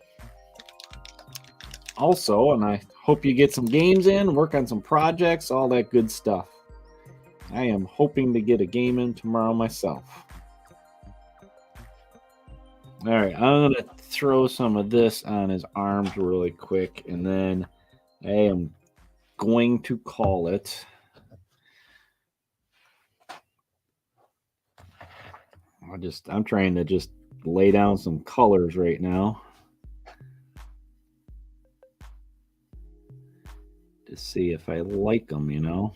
Also, and I hope you get some games in, work on some projects, all that good stuff. I am hoping to get a game in tomorrow myself. All right, I'm going to throw some of this on his arms really quick, and then I am going to call it. I'm trying to just lay down some colors right now to see if I like them, you know.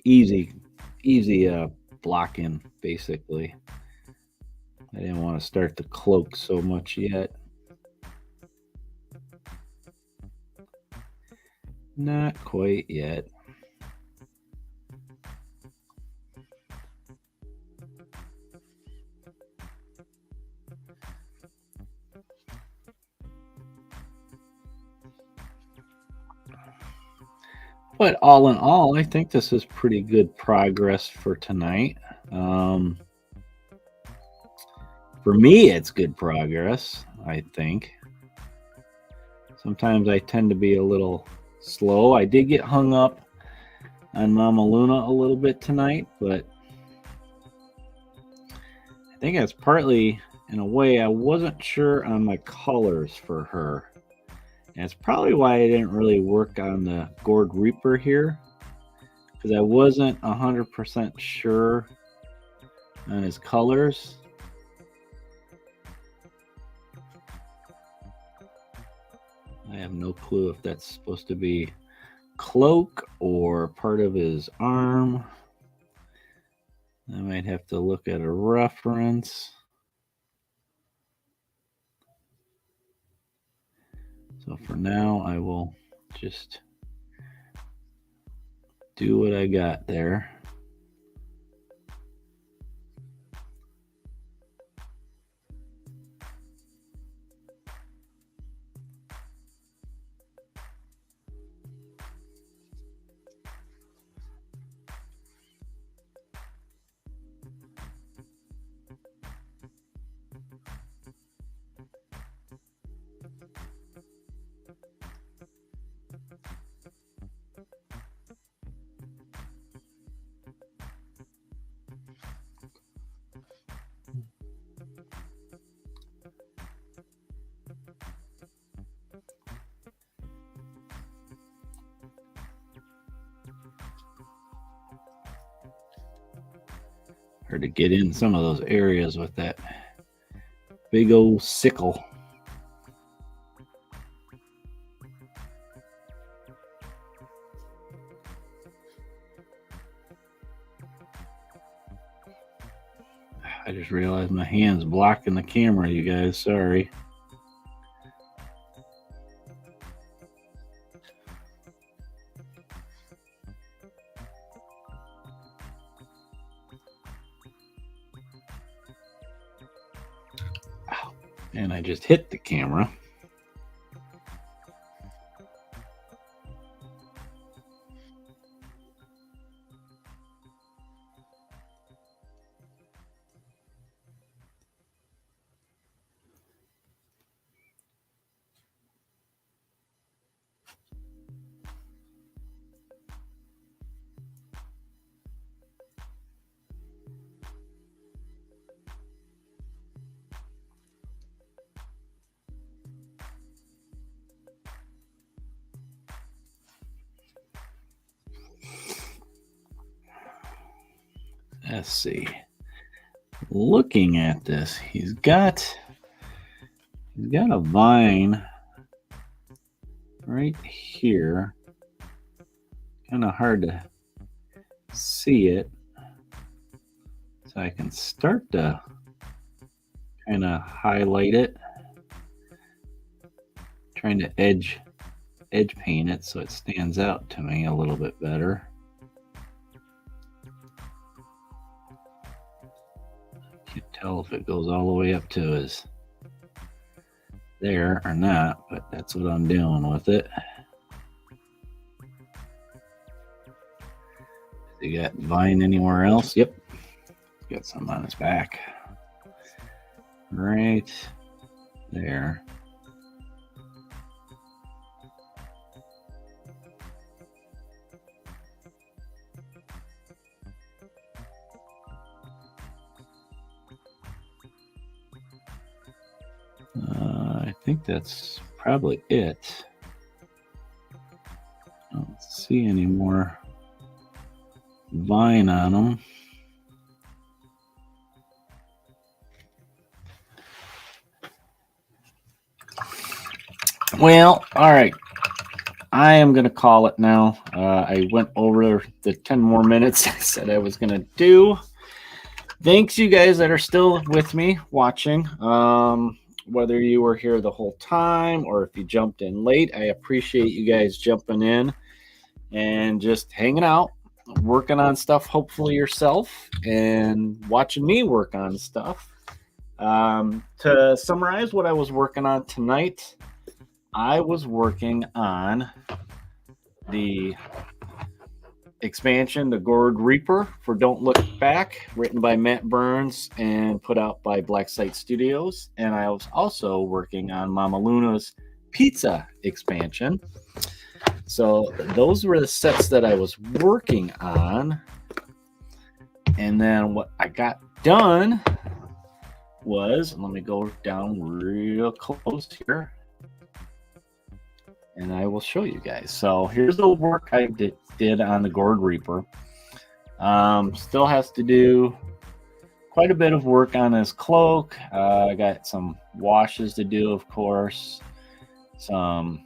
Easy blocking, basically. I didn't want to start the cloak so much yet. Not quite yet. But all in all, I think this is pretty good progress for tonight. For me, it's good progress, I think. Sometimes I tend to be a little slow. I did get hung up on Mama Luna a little bit tonight, but I think it's partly, in a way, I wasn't sure on my colors for her. And it's probably why I didn't really work on the Gourd Reaper here, because I wasn't 100% sure on his colors. I have no clue if that's supposed to be cloak or part of his arm. I might have to look at a reference. So for now, I will just do what I got there. Hard to get in some of those areas with that big old sickle. I just realized my hand's blocking the camera, you guys. Sorry. Ow. And I just hit the camera. Let's see. Looking at this, he's got a vine right here. Kind of hard to see it. So I can start to kind of highlight it. Trying to edge paint it so it stands out to me a little bit better. Can't tell if it goes all the way up to his there or not, but that's what I'm doing with it. You got vine anywhere else? Yep. Got some on his back. Right there. I think that's probably it. I don't see any more vine on them. Well, all right. I am going to call it now. I went over the 10 more minutes I said I was going to do. Thanks, you guys that are still with me watching. Whether you were here the whole time or if you jumped in late, I appreciate you guys jumping in and just hanging out, working on stuff, hopefully yourself, and watching me work on stuff. To summarize what I was working on tonight, I was working on the expansion, the Gourd Reaper for Don't Look Back, written by Matt Burns and put out by Black Site Studios. And I was also working on Mama Luna's Pizza expansion. So those were the sets that I was working on. And then what I got done was, let me go down real close here. and I will show you guys. So here's the work I did on the Gourd Reaper. Still has to do quite a bit of work on his cloak. I got some washes to do, of course, some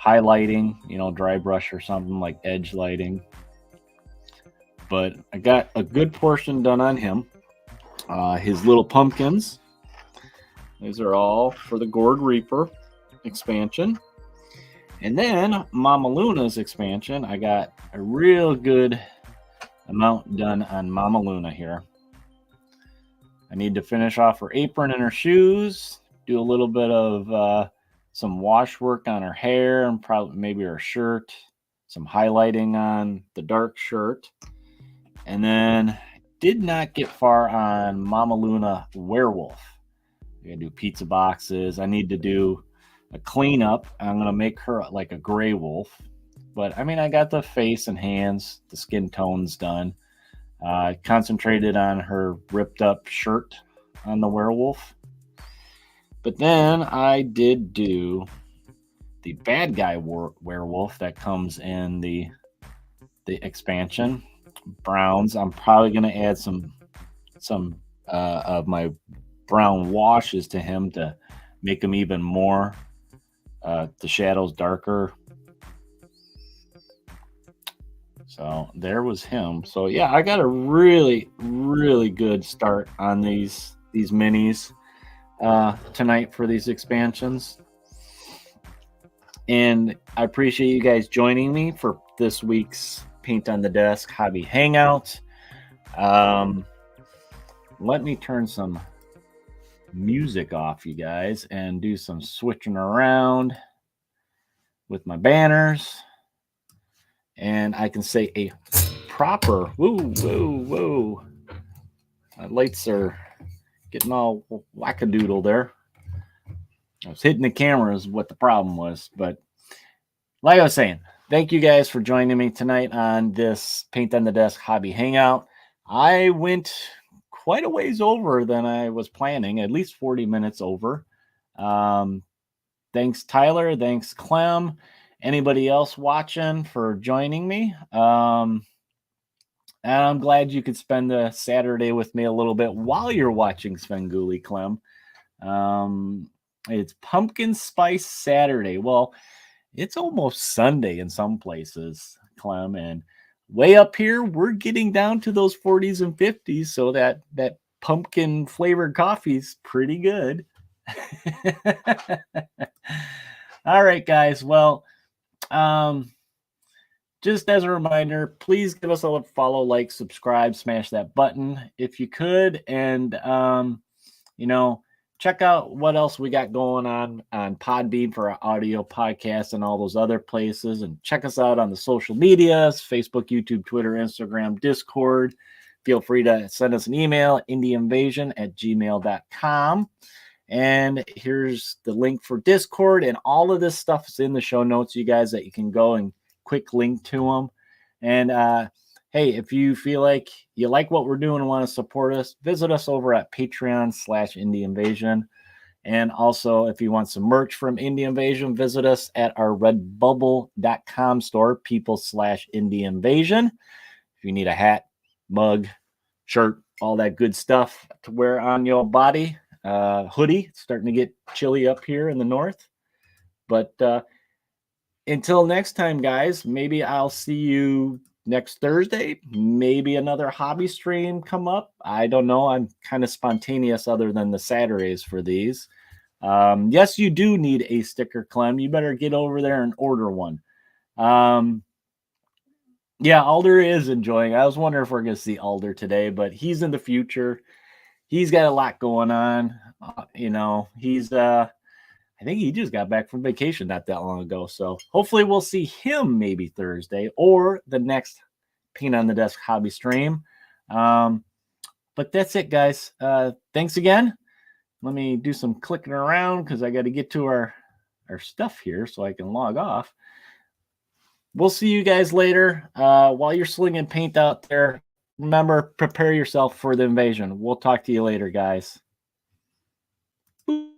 highlighting, dry brush or something like edge lighting. But I got a good portion done on him. His little pumpkins, these are all for the Gourd Reaper expansion. And then Mama Luna's expansion, I got a real good amount done on Mama Luna here. I need to finish off her apron and her shoes, do a little bit of some wash work on her hair and probably maybe her shirt, some highlighting on the dark shirt. And then did not get far on Mama Luna Werewolf. I gotta do pizza boxes. I need to do a cleanup. I'm gonna make her like a gray wolf. But I mean, I got the face and hands, the skin tones done. I concentrated on her ripped up shirt on the werewolf. But then I did do the bad guy werewolf that comes in the expansion. Browns. I'm probably going to add some of my brown washes to him to make him even more the shadows darker. So there was him. So yeah, I got a really, really good start on these minis tonight for these expansions. And I appreciate you guys joining me for this week's Paint on the Desk Hobby Hangout. Let me turn some music off, you guys, and do some switching around with my banners. And I can say a proper whoa. My lights are getting all wackadoodle there. I was hitting the camera is what the problem was. But like I was saying, thank you guys for joining me tonight on this Paint on the Desk Hobby Hangout. I went quite a ways over than I was planning, at least 40 minutes over. Thanks, Tyler. Thanks, Clem. Anybody else watching for joining me. And I'm glad you could spend the Saturday with me a little bit while you're watching Svengoolie, Clem. It's Pumpkin Spice Saturday. Well, it's almost Sunday in some places, Clem. And way up here, we're getting down to those 40s and 50s. So that pumpkin flavored coffee is pretty good. All right, guys. Well, just as a reminder, please give us a follow, like, subscribe, smash that button if you could. And, check out what else we got going on Podbean for our audio podcast and all those other places. And check us out on the social medias, Facebook, YouTube, Twitter, Instagram, Discord. Feel free to send us an email, indieinvasion@gmail.com. And here's the link for Discord, and all of this stuff is in the show notes, you guys, that you can go and quick link to them. And hey, if you feel like you like what we're doing and want to support us, visit us over at Patreon/IndieInvasion. And also, if you want some merch from Indie Invasion, visit us at our redbubble.com store, people/IndieInvasion. If you need a hat, mug, shirt, all that good stuff to wear on your body, hoodie. It's starting to get chilly up here in the north. But until next time, guys, maybe I'll see you next Thursday. Maybe another hobby stream come up. I don't know. I'm kind of spontaneous other than the Saturdays for these. Yes, you do need a sticker, Clem. You better get over there and order one. Yeah, Alder is enjoying. I was wondering if we're going to see Alder today, but he's in the future. He's got a lot going on. He's I think he just got back from vacation not that long ago. So hopefully we'll see him maybe Thursday or the next Paint on the Desk hobby stream. But that's it, guys. Thanks again. Let me do some clicking around because I got to get to our stuff here so I can log off. We'll see you guys later. While you're slinging paint out there, remember, prepare yourself for the invasion. We'll talk to you later, guys. Boop.